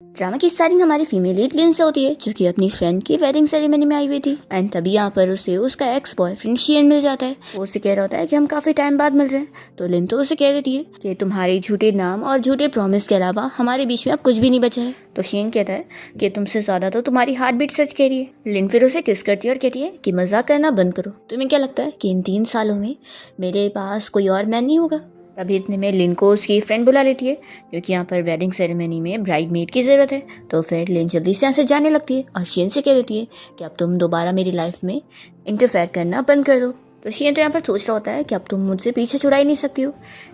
Drama की starting हमारी female lead लिन से होती है, जो कि अपनी फ्रेंड की वेडिंग सेरेमनी में आई हुई थी। एंड तभी यहाँ पर उसे उसका एक्स बॉयफ्रेंड शियन मिल जाता है। वो उसे कह रहा होता है कि हम काफी टाइम बाद मिल रहे हैं। तो लिन तो उसे कह देती है कि तुम्हारे झूठे नाम और झूठे प्रॉमिस के अलावा हमारे बीच में अब कुछ भी नहीं बचा है। तो शियन कहता है कि तुमसे ज्यादा तो तुम्हारी हार्ट बीट सच कह रही है। लिन फिर उसे किस करती है और कहती है कि मजाक करना बंद करो। तुम्हें क्या लगता है कि इन 3 सालों में मेरे पास कोई और मैन नहीं होगा? तभी इतने में लिन को उसकी फ्रेंड बुला लेती है, क्योंकि यहाँ पर वेडिंग सेरेमनी में ब्राइड मेड की ज़रूरत है। तो फिर लिन जल्दी से यहाँ से जाने लगती है और शियन से कह देती है कि अब तुम दोबारा मेरी लाइफ में इंटरफेयर करना बंद कर दो। तो शियन तो यहाँ पर सोच रहा होता है कि अब तुम मुझसे पीछे छुड़ा ही नहीं सकती हो।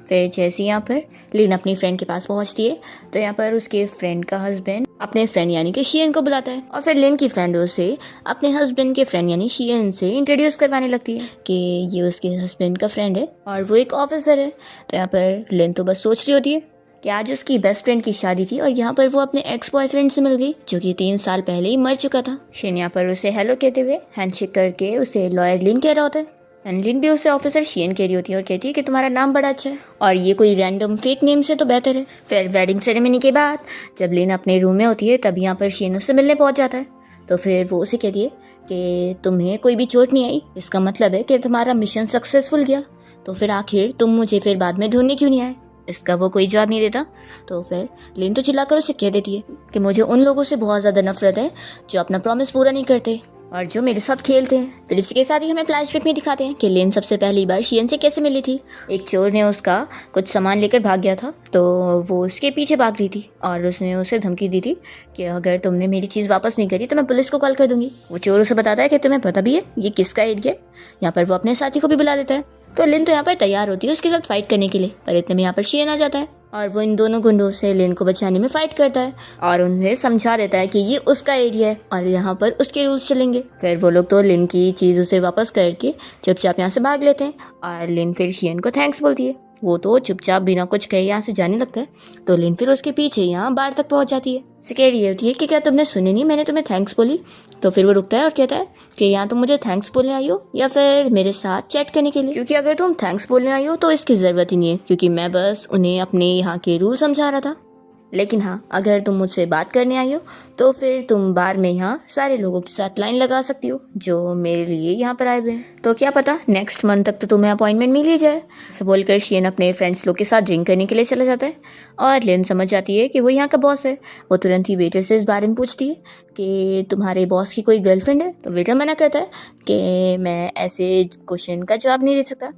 फिर जैसे ही यहाँ पर लिन अपनी फ्रेंड के पास पहुँचती है, तो यहाँ पर उसके फ्रेंड का हस्बैंड अपने फ्रेंड यानी कि शियन को बुलाता है और फिर लिन की फ्रेंड उसे अपने हस्बैंड के फ्रेंड यानी शियन से इंट्रोड्यूस करवाने लगती है कि ये उसके हस्बैंड का फ्रेंड है और वो एक ऑफिसर है। तो यहाँ पर लिन तो बस सोच रही होती है कि आज उसकी बेस्ट फ्रेंड की शादी थी और यहाँ पर वो अपने एक्स बॉयफ्रेंड से मिल गई, जो कि 3 साल पहले ही मर चुका था। शियन यहाँ पर उसे हेलो कहते हुए हैंडशेक करके उसे लॉयर लिन कह रहा होता है। लिन भी उससे ऑफिसर शियन कह रही होती है और कहती है कि तुम्हारा नाम बड़ा अच्छा है और ये कोई रैंडम फेक नेम से तो बेहतर है। फिर वेडिंग सेरेमनी के बाद जब लिन अपने रूम में होती है, तब यहाँ पर शियन उससे मिलने पहुंच जाता है। तो फिर वो उसे कहती है कि तुम्हें कोई भी चोट नहीं आई, इसका मतलब है कि तुम्हारा मिशन सक्सेसफुल गया। तो फिर आखिर तुम मुझे फिर बाद में ढूंढने क्यों नहीं आए? इसका वो कोई जवाब नहीं देता। तो फिर लिन तो चिल्लाकर उसे कह देती है कि मुझे उन लोगों से बहुत ज़्यादा नफरत है जो अपना प्रॉमिस पूरा नहीं करते और जो मेरे साथ खेलते हैं। फिर इसके साथ ही हमें फ्लैशबैक में दिखाते हैं कि लिन सबसे पहली बार शियन से कैसे मिली थी। एक चोर ने उसका कुछ सामान लेकर भाग गया था, तो वो उसके पीछे भाग रही थी और उसने उसे धमकी दी थी कि अगर तुमने मेरी चीज़ वापस नहीं करी तो मैं पुलिस को कॉल कर दूंगी। वो चोर उसे बताता है कि तुम्हें पता भी है ये किसका एरिया है। यहाँ पर वो अपने साथी को भी बुला लेता है। तो लिन तो यहाँ पर तैयार होती है उसके साथ फाइट करने के लिए, पर इतने में यहाँ पर शियन आ जाता है और वो इन दोनों गुंडों से लिन को बचाने में फाइट करता है और उन्हें समझा देता है कि ये उसका एरिया है और यहाँ पर उसके रूल्स चलेंगे। फिर वो लोग तो लिन की चीज़ उसे वापस करके चुपचाप यहाँ से भाग लेते हैं और लिन फिर शियन को थैंक्स बोलती है। वो तो चुपचाप बिना कुछ कहे यहाँ से जाने लगता है। तो लिन फिर उसके पीछे यहाँ बार तक पहुँच जाती है। उसे कह रही होती है कि क्या तुमने सुनी नहीं, मैंने तुम्हें थैंक्स बोली? तो फिर वो रुकता है और कहता है कि यहाँ तुम मुझे थैंक्स बोलने आई हो या फिर मेरे साथ चैट करने के लिए, क्योंकि अगर तुम थैंक्स बोलने आई हो तो इसकी ज़रूरत ही नहीं है, क्योंकि मैं बस उन्हें अपने यहाँ के रूल समझा रहा था। लेकिन हाँ, अगर तुम मुझसे बात करने आई हो तो फिर तुम बार में यहाँ सारे लोगों के साथ लाइन लगा सकती हो जो मेरे लिए यहाँ पर आए हुए हैं। तो क्या पता नेक्स्ट मंथ तक तो तुम्हें अपॉइंटमेंट मिल ही जाए। ऐसा बोलकर शियन अपने फ्रेंड्स लोग के साथ ड्रिंक करने के लिए चला जाता है और लिन समझ जाती है कि वो यहाँ का बॉस है। वो तुरंत ही वेटर से इस बारे में पूछती है कि तुम्हारे बॉस की कोई गर्लफ्रेंड है? तो वेटर मना करता है कि मैं ऐसे क्वेश्चन का जवाब नहीं दे सकता।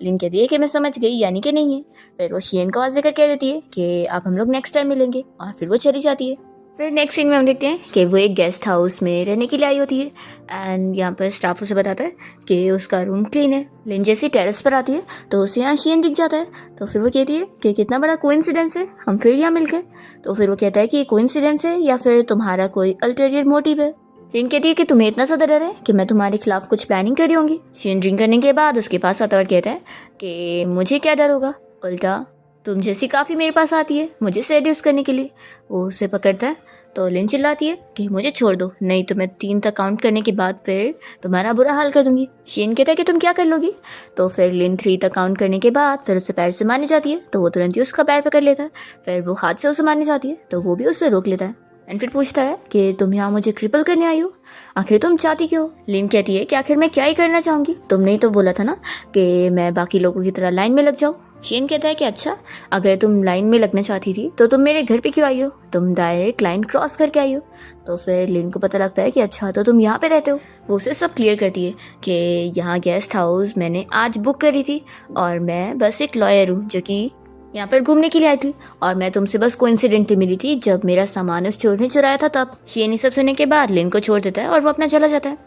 लिन कहती है कि मैं समझ गई, यानी कि नहीं है। फिर वो शियन को वाज़ेह करके कह देती है कि अब हम लोग नेक्स्ट टाइम मिलेंगे और फिर वो चली जाती है। फिर नेक्स्ट सीन में हम देखते हैं कि वो एक गेस्ट हाउस में रहने के लिए आई होती है एंड यहाँ पर स्टाफ उसे बताता है कि उसका रूम क्लीन है। लिन जैसी टेरेस पर आती है तो उसे यहाँ शियन दिख जाता है। तो फिर वो कहती है कि कितना बड़ा कोइंसिडेंस है, हम फिर यहाँ मिल गए। तो फिर वो कहता है कि ये कोइंसिडेंस है या फिर तुम्हारा कोई अल्टीरियर मोटिव है। लिन कहती है कि तुम्हें इतना सा डर है कि मैं तुम्हारे खिलाफ कुछ प्लानिंग कर रही होंगी। शियन ड्रिंक करने के बाद उसके पास आता और कहता है कि मुझे क्या डर होगा, उल्टा तुम जैसी काफ़ी मेरे पास आती है मुझे सेड्यूस करने के लिए। वो उसे पकड़ता है तो लिन चिल्लाती है कि मुझे छोड़ दो, नहीं तो मैं 3 तक काउंट करने के बाद फिर तुम्हारा बुरा हाल कर दूंगी। शियन कहता है कि तुम क्या कर लोगी? तो फिर लिन 3 तक काउंट करने के बाद फिर उससे पैर से मारने जाती है, तो वो तुरंत ही उसका पैर पकड़ लेता है। फिर वो हाथ से उसे मारने जाती है तो वो भी उससे रोक लेता है एंड फिर पूछता है कि तुम यहाँ मुझे क्रिपल करने आई हो, आखिर तुम चाहती क्यों? लिन कहती है कि आखिर मैं क्या ही करना चाहूँगी, तुमने ही तो बोला था ना कि मैं बाकी लोगों की तरह लाइन में लग जाऊँ। शियन कहता है कि अच्छा, अगर तुम लाइन में लगना चाहती थी तो तुम मेरे घर पे क्यों आई हो, तुम डायरेक्ट लाइन क्रॉस करके आई हो। तो फिर लिन को पता लगता है कि अच्छा तो तुम यहाँ पे रहते हो। वो उसे सब क्लियर करती है कि यहाँ गेस्ट हाउस मैंने आज बुक करी थी और मैं बस एक लॉयर हूँ जो कि यहाँ पर घूमने के लिए आई थी और मैं तुमसे बस कोइंसिडेंटली मिली थी जब मेरा सामान उस चोर ने चुराया था तब। शियन ये सब सुनने के बाद लिन को छोड़ देता है और वो अपना चला जाता है।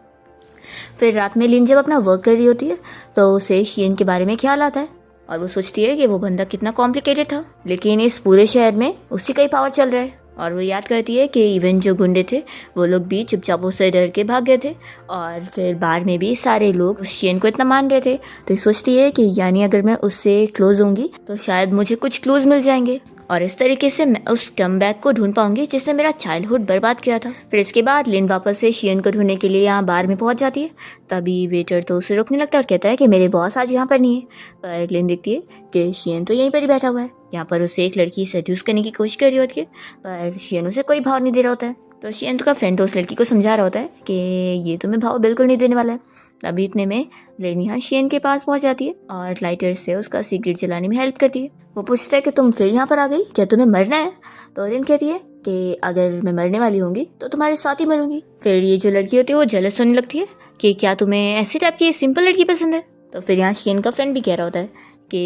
फिर रात में लिन जब अपना वर्क कर रही होती है तो उसे शियन के बारे में ख्याल आता है और वो सोचती है कि वो बंदा कितना कॉम्प्लिकेटेड था, लेकिन इस पूरे शहर में उसी का ही पावर चल रहा है। और वो याद करती है कि इवन जो गुंडे थे वो लोग भी चुपचाप उससे डर के भाग गए थे और फिर बार में भी सारे लोग शियन को इतना मान रहे थे। तो सोचती है कि यानी अगर मैं उससे क्लोज होंगी तो शायद मुझे कुछ क्लूज मिल जाएंगे और इस तरीके से मैं उस कमबैक को ढूंढ पाऊंगी जिसने मेरा चाइल्डहुड बर्बाद किया था। फिर इसके बाद लिन वापस से शियन को ढूंढने के लिए यहाँ बार में पहुंच जाती है। तभी वेटर तो उसे रोकने लगता है और कहता है कि मेरे बॉस आज यहाँ पर नहीं है। पर लिन देखती है कि शियन तो यहीं पर ही बैठा हुआ है। यहाँ पर उसे एक लड़की सेड्यूस करने की कोशिश कर रही होती है, पर शियन उसे कोई भाव नहीं दे रहा होता है। तो शियन का फ्रेंड तो उस लड़की को समझा रहा होता है कि ये तुम्हें भाव बिल्कुल नहीं देने वाला है। अभी इतने में लिन यहाँ शियन के पास पहुंच जाती है और लाइटर से उसका सिगरेट जलाने में हेल्प करती है। वो पूछता है कि तुम फिर यहाँ पर आ गई, क्या तुम्हें मरना है? तो लिन कहती है कि अगर मैं मरने वाली होंगी तो तुम्हारे साथ ही मरूंगी। फिर ये जो लड़की होती है वो जेलस होने लगती है कि क्या तुम्हें ऐसी टाइप की सिंपल लड़की पसंद है। तो फिर यहाँ शियन का फ्रेंड भी कह रहा होता है कि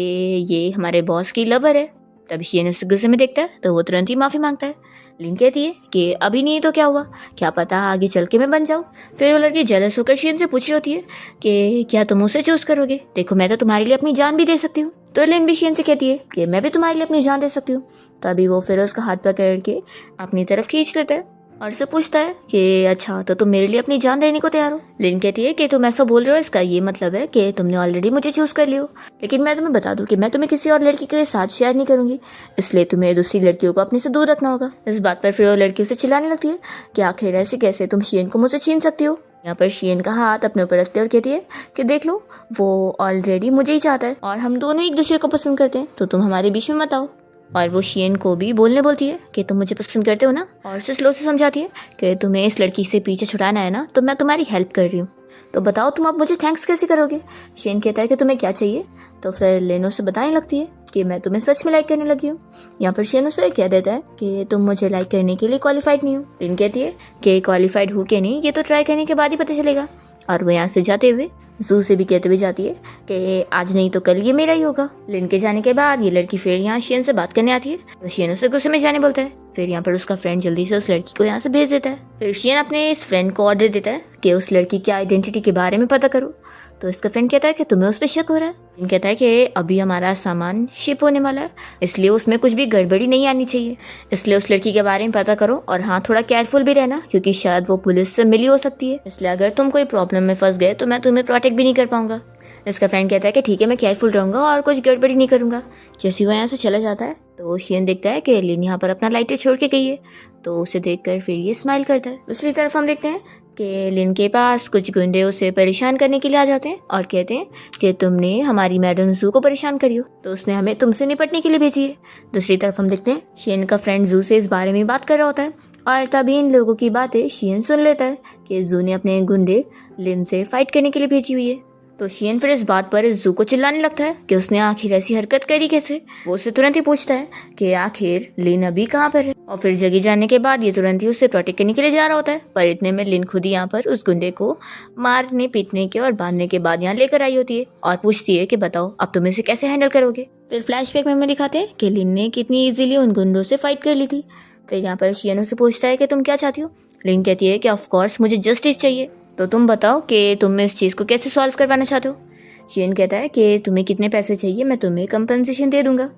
ये हमारे बॉस की लवर है। तभी शियन उसे गुस्से में देखता है तो वो तुरंत ही माफ़ी मांगता है। लिन कहती है कि अभी नहीं तो क्या हुआ, क्या पता आगे चल के मैं बन जाऊँ। फिर वो लड़की जेलस होकर शियन से पूछ रही होती है कि क्या तुम उसे चूज करोगे? देखो मैं तो तुम्हारे लिए अपनी जान भी दे सकती हूँ। तो लिन भी शियन से कहती है कि मैं भी तुम्हारे लिए अपनी जान दे सकती हूँ। तभी वो फिर उसका हाथ पकड़ के अपनी तरफ खींच लेता है और उससे पूछता है कि अच्छा तो तुम मेरे लिए अपनी जान देने को तैयार हो? लिन कहती है कि तुम ऐसा बोल रहे हो इसका ये मतलब है कि तुमने ऑलरेडी मुझे चूज कर लियो। लेकिन मैं तुम्हें बता दूं कि मैं तुम्हें किसी और लड़की के साथ शेयर नहीं करूंगी, इसलिए तुम्हें दूसरी लड़कियों को अपने से दूर रखना होगा। इस बात पर फिर वो लड़की उसे चिल्लाने लगती है कि आखिर ऐसे कैसे तुम शियन को मुझसे छीन सकती हो। यहाँ पर शियन का हाथ अपने ऊपर रखते और कहती है कि देख लो वो ऑलरेडी मुझे ही चाहता है और हम दोनों एक दूसरे को पसंद करते हैं, तो तुम हमारे बीच में मत आओ। और वो शियन को भी बोलती है कि तुम मुझे पसंद करते हो ना, और उसे स्लो से समझाती है कि तुम्हें इस लड़की से पीछे छुड़ाना है ना, तो मैं तुम्हारी हेल्प कर रही हूँ, तो बताओ तुम अब मुझे थैंक्स कैसे करोगे। शियन कहता है कि तुम्हें क्या चाहिए। तो फिर लिन उसे बताने लगती है कि मैं तुम्हें सच में लाइक करने लगी हूँ। यहाँ पर शियन उसे कह देता है कि तुम मुझे लाइक करने के लिए क्वालिफाइड नहीं हो। लिन कहती है कि क्वालिफाइड हूँ कि नहीं ये तो ट्राई करने के बाद ही पता चलेगा। और वो यहाँ से जाते हुए जू से भी कहते हुए जाती है कि आज नहीं तो कल ये मेरा ही होगा। लिन के जाने के बाद ये लड़की फिर यहाँ शियन से बात करने आती है तो शियन उसे गुस्से में जाने बोलता है। फिर यहाँ पर उसका फ्रेंड जल्दी से उस लड़की को यहाँ से भेज देता है। फिर शियन अपने इस फ्रेंड को ऑर्डर देता है कि उस लड़की की आइडेंटिटी के बारे में पता करो। तो इसका फ्रेंड कहता है कि तुम्हें उस पर शक हो रहा है। लिन कहता है कि अभी हमारा सामान शिप होने वाला है, इसलिए उसमें कुछ भी गड़बड़ी नहीं आनी चाहिए, इसलिए उस लड़की के बारे में पता करो। और हाँ, थोड़ा केयरफुल भी रहना क्योंकि शायद वो पुलिस से मिली हो सकती है, इसलिए अगर तुम कोई प्रॉब्लम में फंस गए तो मैं तुम्हें प्रोटेक्ट भी नहीं कर पाऊंगा। इसका फ्रेंड कहता है कि ठीक है मैं केयरफुल रहूंगा और कुछ गड़बड़ी नहीं करूंगा। जैसे वो यहाँ से चला जाता है तो शियन देखता है कि लिन यहाँ पर अपना लाइटर छोड़ के गई है, तो उसे देखकर फिर ये स्माइल करता है। दूसरी तरफ हम देखते हैं कि लिन के पास कुछ गुंडे उसे परेशान करने के लिए आ जाते हैं और कहते हैं कि तुमने हमारी मैडम जू को परेशान करी हो, तो उसने हमें तुमसे निपटने के लिए भेजी है। दूसरी तरफ हम देखते हैं शियन का फ्रेंड जू से इस बारे में बात कर रहा होता है और तभी इन लोगों की बातें शियन सुन लेता है कि जू ने अपने गुंडे लिन से फाइट करने के लिए भेजी हुई है। तो शियन फिर इस बात पर इस जू को चिल्लाने लगता है कि उसने आखिर ऐसी हरकत करी कैसे। वो उससे तुरंत ही पूछता है कि आखिर लिन अभी कहाँ पर है, और फिर जगह जाने के बाद ये तुरंत ही उससे प्रोटेक्ट करने के लिए जा रहा होता है। पर इतने में लिन खुद ही यहाँ पर उस गुंडे को मारने पीटने के और बांधने के बाद यहाँ लेकर आई होती है और पूछती है कि बताओ अब तुम इसे कैसे हैंडल करोगे। फिर फ्लैशबैक में हमें दिखाते हैं कि लिन ने कितनी ईजिली उन गुंडों से फाइट कर ली थी। फिर यहाँ पर शियन उससे पूछता है कि तुम क्या चाहती हो। लिन कहती है कि ऑफकोर्स मुझे जस्टिस चाहिए, तो तुम बताओ कि तुम इस चीज़ को कैसे सॉल्व करवाना चाहते हो। शियन कहता है कि तुम्हें कितने पैसे चाहिए, मैं तुम्हें कंपनसेशन दे दूंगा।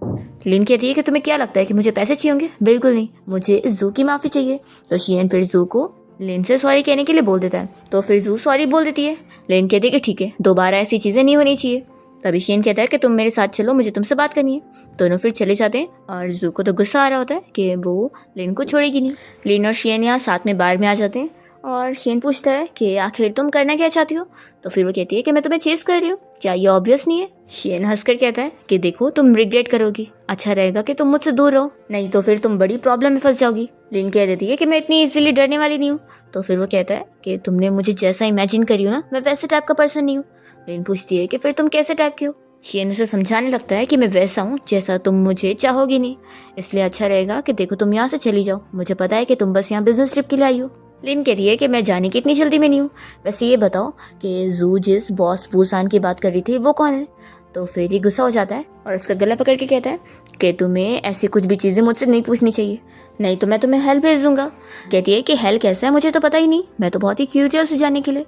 लिन कहती है कि तुम्हें क्या लगता है कि मुझे पैसे चाहिए होंगे? बिल्कुल नहीं, मुझे इस जू की माफ़ी चाहिए। तो शियन फिर जू को लिन से सॉरी कहने के लिए बोल देता है, तो फिर जू सॉरी बोल देती है। लिन कहती है कि ठीक है, दोबारा ऐसी चीज़ें नहीं होनी चाहिए। तभी शियन कहता है कि तुम मेरे साथ चलो, मुझे तुमसे बात करनी है। दोनों फिर चले जाते हैं और जू को तो गुस्सा आ रहा होता है कि वो लिन को छोड़ेगी नहीं। लिन और शियन यहाँ साथ में बार में आ जाते हैं और शियन पूछता है कि आखिर तुम करना क्या चाहती हो। तो फिर वो कहती है कि मैं तुम्हें चेस कर रही हूँ, क्या ये ऑब्वियस नहीं है। शियन हंसकर कहता है कि देखो तुम रिग्रेट करोगी, अच्छा रहेगा कि तुम मुझसे दूर रहो, नहीं तो फिर तुम बड़ी प्रॉब्लम में फंस जाओगी। लिन कह देती है कि मैं इतनी इजीली डरने वाली नहीं हूँ। तो फिर वो कहता है कि तुमने मुझे जैसा इमेजिन करी हो ना, मैं वैसे टाइप का पर्सन नहीं हूँ। लिन पूछती है कि फिर तुम कैसे टाइप के हो। शियन उसे समझाने लगता है कि मैं वैसा हूँ जैसा तुम मुझे चाहोगी नहीं, इसलिए अच्छा रहेगा कि देखो तुम यहाँ से चली जाओ, मुझे पता है कि तुम बस यहाँ बिजनेस ट्रिप के लिए आई हो। लिन कहती है कि मैं जाने की इतनी जल्दी में नहीं हूँ। वैसे ये बताओ कि जू जिस बॉस वूसान की बात कर रही थी वो कौन है। तो फिर ये गुस्सा हो जाता है और उसका गला पकड़ के कहता है कि तुम्हें ऐसी कुछ भी चीज़ें मुझसे नहीं पूछनी चाहिए, नहीं तो मैं तुम्हें हेल भेज दूंगा। कहती है कि हेल कैसा है मुझे तो पता ही नहीं, मैं तो बहुत ही क्यूरियस हूँ जानने के लिए।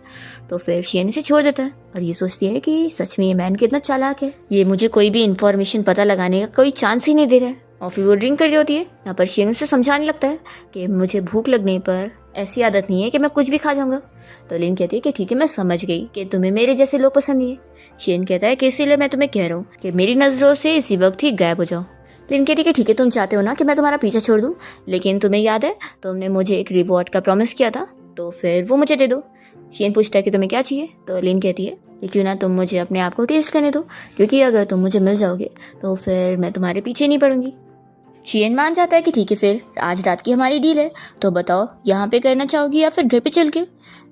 तो फिर शियन इसे छोड़ देता है और ये सोचती है कि सच में ये मैन कितना चालाक है, ये मुझे कोई भी इन्फॉर्मेशन पता लगाने का कोई चांस ही नहीं दे रहा है। और फिर वो ड्रिंक कर रही होती है। यहाँ पर शियन उसे समझाने लगता है कि मुझे भूख लगने पर ऐसी आदत नहीं है कि मैं कुछ भी खा जाऊंगा। तो लिन कहती है कि ठीक है मैं समझ गई कि तुम्हें मेरे जैसे लोग पसंद नहीं है। शियन कहता है कि इसीलिए मैं तुम्हें कह रहा हूँ कि मेरी नज़रों से इसी वक्त ही गायब हो जाओ। लिन कहती है कि ठीक है, तुम चाहते हो ना कि मैं तुम्हारा पीछा छोड़ दूँ, लेकिन तुम्हें याद है तुमने मुझे एक रिवॉर्ड का प्रॉमिस किया था, तो फिर वो मुझे दे दो। शियन पूछता है कि तुम्हें क्या चाहिए, तो लिन कहती है कि क्यों ना तुम मुझे अपने आप को टेस्ट करने दो, क्योंकि अगर तुम मुझे मिल जाओगे तो फिर मैं तुम्हारे पीछे नहीं पड़ूंगी। शियन मान जाता है कि ठीक है, फिर आज रात की हमारी डील है, तो बताओ यहाँ पे करना चाहोगी या फिर घर पे चल के।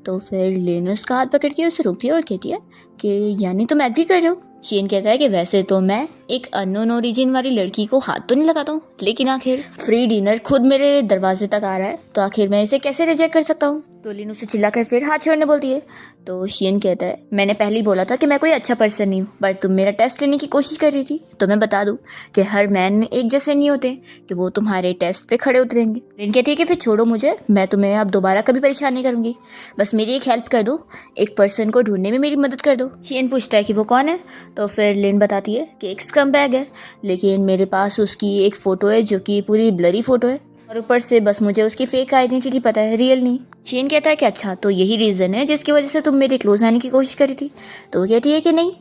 तो फिर लिन उसका हाथ पकड़ के उसे रोकती है और कहती है कि यानी तुम एग्री कर रहे हो। शियन कहता है कि वैसे तो मैं एक अननोन ओरिजिन वाली लड़की को हाथ तो नहीं लगाता हूँ, लेकिन आखिर फ्री डिनर खुद मेरे दरवाजे तक आ रहा है, तो आखिर मैं इसे कैसे रिजेक्ट कर सकता हूँ। तो लिन उसे चिल्लाकर फिर हाथ छोड़ने बोलती है। तो शियन कहता है मैंने पहले ही बोला था कि मैं कोई अच्छा पर्सन नहीं हूँ, बट तुम मेरा टेस्ट लेने की कोशिश कर रही थी। तो मैं बता दूँ कि हर मैन एक जैसे नहीं होते कि वो तुम्हारे टेस्ट पे खड़े उतरेंगे। लिन कहती है कि फिर छोड़ो मुझे, मैं तुम्हें अब दोबारा कभी परेशान नहीं करूँगी, बस मेरी एक हेल्प कर दो, एक पर्सन को ढूंढने में मेरी मदद कर दो। शियन पूछता है कि वो कौन है, तो फिर लिन बताती है कि एक स्कम बैग है, लेकिन मेरे पास उसकी एक फ़ोटो है जो कि पूरी ब्लरी फ़ोटो है, और ऊपर से बस मुझे उसकी फेक आइडेंटिटी पता है, रियल नहीं। शियन कहता है कि अच्छा, तो यही रीज़न है जिसकी वजह से तुम मेरे क्लोज आने की कोशिश कर रही थी। तो वो कहती है कि नहीं।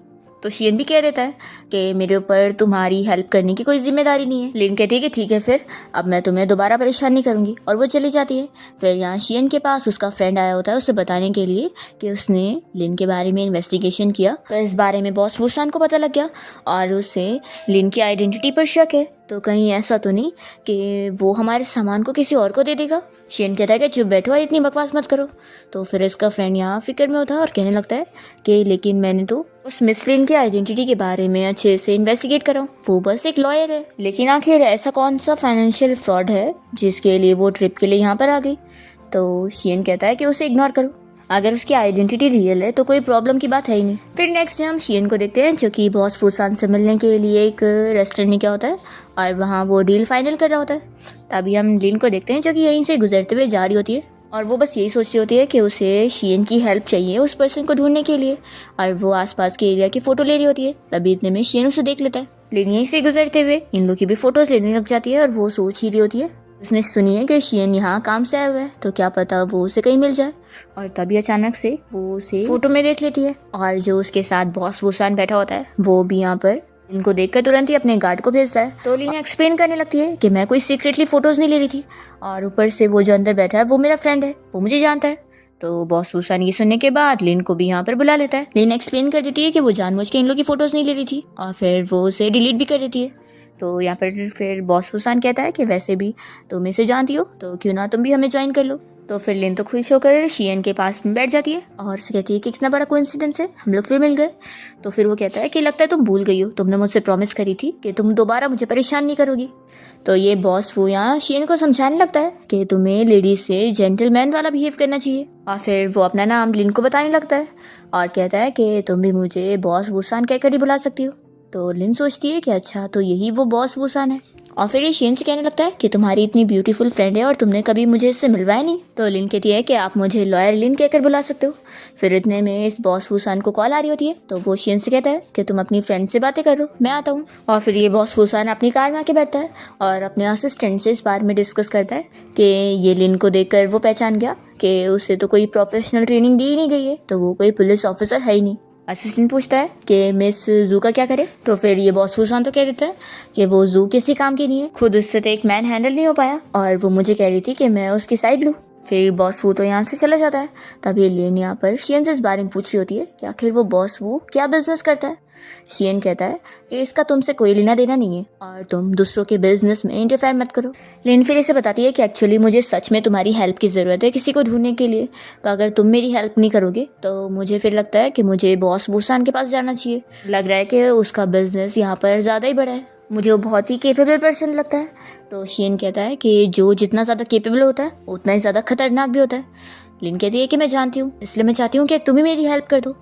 तो शियन भी कह देता है कि मेरे ऊपर तुम्हारी हेल्प करने की कोई जिम्मेदारी नहीं है। लिन कहती है कि ठीक है, फिर अब मैं तुम्हें दोबारा परेशान नहीं करूँगी, और वो चली जाती है। फिर यहाँ शियन के पास उसका फ्रेंड आया होता है उसे बताने के लिए कि उसने लिन के बारे में इन्वेस्टिगेशन किया, तो इस बारे में बॉस वुसान को पता लग गया और उसे लिन की आइडेंटिटी पर शक है, तो कहीं ऐसा तो नहीं कि वो हमारे सामान को किसी और को दे देगा। शियन कहता है कि चुप बैठो और इतनी बकवास मत करो। तो फिर इसका फ्रेंड यहाँ फिक्र में होता है और कहने लगता है कि लेकिन मैंने तो उस मिस लिन की आइडेंटिटी के बारे में अच्छे से इन्वेस्टिगेट करा, वो बस एक लॉयर है, लेकिन आखिर ऐसा कौन सा फाइनेंशियल फ्रॉड है जिसके लिए वो ट्रिप के लिए यहाँ पर आ गई। तो शियन कहता है कि उसे इग्नोर करो, अगर उसकी आइडेंटिटी रियल है तो कोई प्रॉब्लम की बात है ही नहीं। फिर नेक्स्ट डे हम शियन को देखते हैं जो कि बॉस वुसान से मिलने के लिए एक रेस्टोरेंट में क्या होता है और वहाँ वो डील फाइनल कर रहा होता है। तभी हम लिन को देखते हैं जो कि यहीं से गुजरते हुए जा रही होती है और वो बस यही सोच रही होती है कि उसे शियन की हेल्प चाहिए उस पर्सन को ढूंढने के लिए, और वो आसपास के एरिया की फ़ोटो ले रही होती है। तभी इतने में शियन उसे देख लेता है। लिन यहीं से गुजरते हुए इन लोग की भी फ़ोटोज़ लेने लग जाती है और वो सोच ही रही होती है, उसने सुनी है कि शियन यहाँ काम से आया हुआ है, तो क्या पता वो उसे कहीं मिल जाए। और तभी अचानक से वो उसे फोटो में देख लेती है और जो उसके साथ बॉस वुसान बैठा होता है वो भी यहाँ पर इनको देखकर तुरंत ही अपने गार्ड को भेजता है। तो लीना एक्सप्लेन करने लगती है कि मैं कोई सीक्रेटली फोटोज नहीं ले रही थी, और ऊपर से वो जो अंदर बैठा है वो मेरा फ्रेंड है, वो मुझे जानता है। तो बॉस वुसान ये सुनने के बाद लिन को भी यहाँ पर बुला लेता है। लिन एक्सप्लेन कर देती है कि वो जानबूझ के इन लोग की फोटोज नहीं ले रही थी और फिर वो उसे डिलीट भी कर देती है। तो यहाँ पर फिर बॉस वुसान कहता है कि वैसे भी तुम इसे जानती हो तो क्यों ना तुम भी हमें ज्वाइन कर लो। तो फिर लिन तो खुश होकर शियन के पास में बैठ जाती है और उसे कहती है कि कितना बड़ा कोइंसिडेंस है, हम लोग फिर मिल गए। तो फिर वो कहता है कि लगता है तुम भूल गई हो, तुमने मुझसे प्रॉमिस करी थी कि तुम दोबारा मुझे परेशान नहीं करोगी। तो ये बॉस वो यहाँ शियन को समझाने लगता है कि तुम्हें लेडीज से जेंटलमैन वाला बिहेव करना चाहिए, और फिर वो अपना नाम लिन को बताने लगता है और कहता है कि तुम भी मुझे बॉस वुसान कहकर ही बुला सकती हो। तो लिन सोचती है कि अच्छा तो यही वो बॉस वुसान है, और फिर ये शियन से कहने लगता है कि तुम्हारी इतनी ब्यूटीफुल फ्रेंड है और तुमने कभी मुझे इससे मिलवाया नहीं। तो लिन कहती है कि आप मुझे लॉयर लिन कहकर बुला सकते हो। फिर इतने में इस बॉस वुसान को कॉल आ रही होती है, तो वो शियन से कहता है कि तुम अपनी फ्रेंड से बातें करो, मैं आता हूँ। और फिर ये बॉस वुसान अपनी कार में आके बैठता है और अपने असिस्टेंट से इस बारे में डिस्कस करता है कि ये लिन को देखकर वो पहचान गया कि उसे तो कोई प्रोफेशनल ट्रेनिंग दी ही नहीं गई है, तो वो कोई पुलिस ऑफिसर है ही नहीं। असिस्टेंट पूछता है कि मिस जू का क्या करे। तो फिर ये बॉस वुसान तो कह देता है कि वो जू किसी काम की नहीं है, खुद उससे तो एक मैन हैंडल नहीं हो पाया और वो मुझे कह रही थी कि मैं उसकी साइड लूँ। फिर बॉस वो तो यहाँ से चला जाता है। तभी लिन यहाँ पर शियन से इस बारे में पूछ रही होती है कि आखिर वो बॉस वो क्या बिजनेस करता है। शियन कहता है कि इसका तुमसे कोई लेना देना नहीं है और तुम दूसरों के बिजनेस में इंटरफेयर मत करो। लिन फिर इसे बताती है कि एक्चुअली मुझे सच में तुम्हारी हेल्प की ज़रूरत है किसी को ढूंढने के लिए, तो अगर तुम मेरी हेल्प नहीं करोगे तो मुझे फिर लगता है कि मुझे बॉस वुसान के पास जाना चाहिए। लग रहा है कि उसका बिजनेस यहाँ पर ज़्यादा ही बड़ा है, मुझे वो बहुत ही केपेबल पर्सन लगता है। तो शियन कहता है कि जो जितना ज़्यादा केपेबल होता है उतना ही ज़्यादा खतरनाक भी होता है। लिन कहती है कि मैं जानती हूँ, इसलिए मैं चाहती हूँ कि तुम ही मेरी हेल्प कर दो।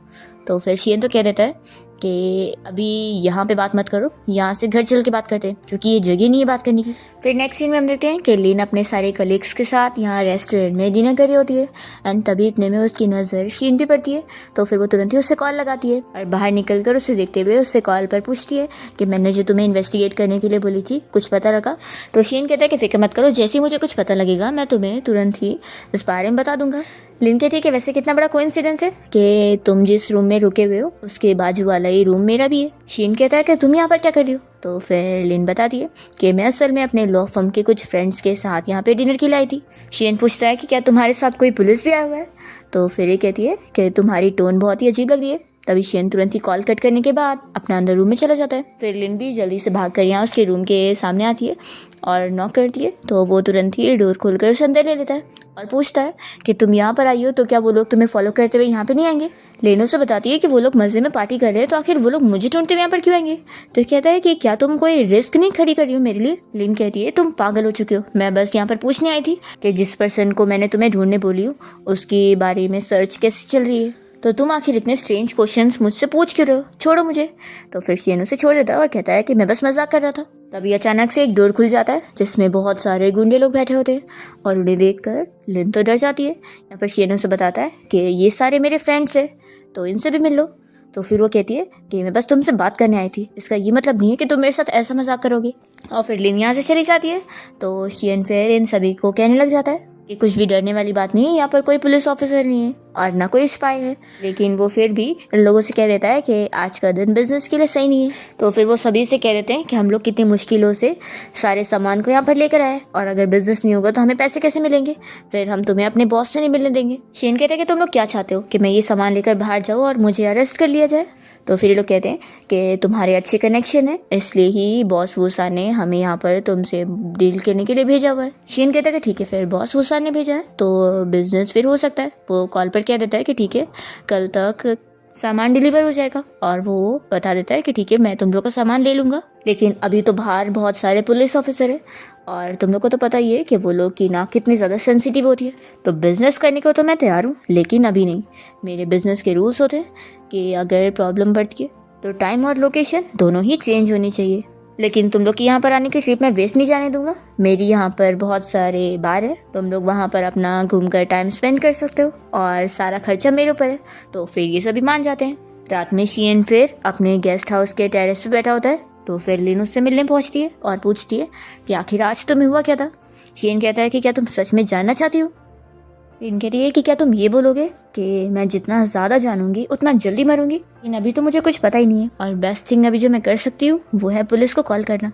तो फिर शियन तो कह देता है कि अभी यहाँ पे बात मत करो, यहाँ से घर चल के बात करते हैं, क्योंकि ये जगह नहीं है बात करने की। फिर नेक्स्ट सीन में हम देखते हैं कि लिन अपने सारे कलीग्स के साथ यहाँ रेस्टोरेंट में डिनर कर रही होती है एंड तभी इतने में उसकी नज़र शियन पे पड़ती है। तो फिर वो तुरंत ही उससे कॉल लगाती है और बाहर निकल कर उसे देखते हुए उससे कॉल पर पूछती है कि मैंने जो तुम्हें इन्वेस्टिगेट करने के लिए बोली थी कुछ पता लगा। तो शियन कहता है कि फिक्र मत करो, जैसे ही मुझे कुछ पता लगेगा मैं तुम्हें तुरंत ही इस बारे में बता दूंगा। लिन कहती है कि वैसे कितना बड़ा कोइंसिडेंस है कि तुम जिस रूम में रुके हुए हो उसके बाजू वाला ही रूम मेरा भी है। शीन कहता है कि तुम यहाँ पर क्या कर रही हो? तो फिर लिन बताती है कि मैं असल में अपने लॉ फर्म के कुछ फ्रेंड्स के साथ यहाँ पे डिनर के लिए आई थी। शीन पूछता है कि क्या तुम्हारे साथ कोई पुलिस भी आया हुआ है? तो फिर ये कहती है कि तुम्हारी टोन बहुत ही अजीब लग रही है। तभी शीन तुरंत ही कॉल कट करने के बाद अपना अंदर रूम में चला जाता है। फिर लिन भी जल्दी से भाग कर यहाँ उसके रूम के सामने आती है और नॉक करती है। तो वो तुरंत ही डोर खोलकर उसे अंदर ले लेता है और पूछता है कि तुम यहाँ पर आई हो तो क्या वो लोग तुम्हें फॉलो करते हुए यहाँ पे नहीं आएंगे? लिन उसे बताती है कि वो लोग मजे में पार्टी कर रहे हैं तो आखिर वो लोग मुझे ढूंढते हुए यहाँ पर क्यों आएंगे? तो कहता है कि क्या तुम कोई रिस्क नहीं खड़ी कर रही हो मेरे लिए? लिन कहती है तुम पागल हो चुके हो, मैं बस यहाँ पर पूछने आई थी कि जिस पर्सन को मैंने तुम्हें ढूंढने बोली हूँ उसके बारे में सर्च कैसे चल रही है, तो तुम आखिर इतने स्ट्रेंज क्वेश्चंस मुझसे पूछ क्यों रहे हो? छोड़ो मुझे। तो फिर शीन उसे छोड़ देता है और कहता है कि मैं बस मजाक कर रहा था। तभी अचानक से एक डोर खुल जाता है जिसमें बहुत सारे गुंडे लोग बैठे होते हैं और उन्हें देखकर लिन तो डर जाती है। यहाँ पर शीन उसे बताता है कि ये सारे मेरे फ्रेंड्स हैं तो इनसे भी मिल लो। तो फिर वो कहती है कि मैं बस तुमसे बात करने आई थी, इसका ये मतलब नहीं है कि तुम मेरे साथ ऐसा मजाक करोगे। और फिर लिन यहाँ से चली जाती है। तो शीन फिर इन सभी को कहने लग जाता है कि कुछ भी डरने वाली बात नहीं है, यहाँ पर कोई पुलिस ऑफिसर नहीं है और ना कोई स्पाई है। लेकिन वो फिर भी इन लोगों से कह देता है कि आज का दिन बिजनेस के लिए सही नहीं है। तो फिर वो सभी से कह देते हैं कि हम लोग कितनी मुश्किलों से सारे सामान को यहाँ पर लेकर आए और अगर बिजनेस नहीं होगा तो हमें पैसे कैसे मिलेंगे? फिर हम तुम्हें अपने बॉस से नहीं मिलने देंगे। शीन कहते हैं कि तुम लोग क्या चाहते हो कि मैं ये सामान लेकर बाहर जाऊँ और मुझे अरेस्ट कर लिया जाए? तो फिर ये लोग कहते हैं कि तुम्हारे अच्छे कनेक्शन है इसलिए ही बॉस वूसा ने हमें यहाँ पर तुमसे डील करने के लिए भेजा हुआ है। शीन कहता है कि ठीक है, फिर बॉस वूसा ने भेजा है तो बिजनेस फिर हो सकता है। वो कॉल पर कह देता है कि ठीक है कल तक सामान डिलीवर हो जाएगा और वो बता देता है कि ठीक है मैं तुम लोग का सामान ले लूँगा, लेकिन अभी तो बाहर बहुत सारे पुलिस ऑफिसर है और तुम लोग को तो पता ही है कि वो लोग की नाक कितनी ज़्यादा सेंसिटिव होती है। तो बिज़नेस करने को तो मैं तैयार हूँ लेकिन अभी नहीं। मेरे बिज़नेस के रूल्स होते हैं कि अगर प्रॉब्लम बढ़ती है तो टाइम और लोकेशन दोनों ही चेंज होनी चाहिए, लेकिन तुम लोग की यहाँ पर आने की ट्रिप मैं वेस्ट नहीं जाने दूंगा। मेरी यहाँ पर बहुत सारे बार है, तुम लोग वहाँ पर अपना घूमकर टाइम स्पेंड कर सकते हो और सारा खर्चा मेरे ऊपर है। तो फिर ये सभी मान जाते हैं। रात में शीन फिर अपने गेस्ट हाउस के टेरेस पे बैठा होता है। तो फिर लिन उससे मिलने पहुँचती है और पूछती है कि आखिर आज तुम्हें हुआ क्या था? शीन कहता है कि क्या तुम सच में जानना चाहती हो? लिन कहती है कि क्या तुम ये बोलोगे कि मैं जितना ज़्यादा जानूंगी उतना जल्दी मरूंगी? लेकिन अभी तो मुझे कुछ पता ही नहीं है और बेस्ट थिंग अभी जो मैं कर सकती हूँ वो है पुलिस को कॉल करना।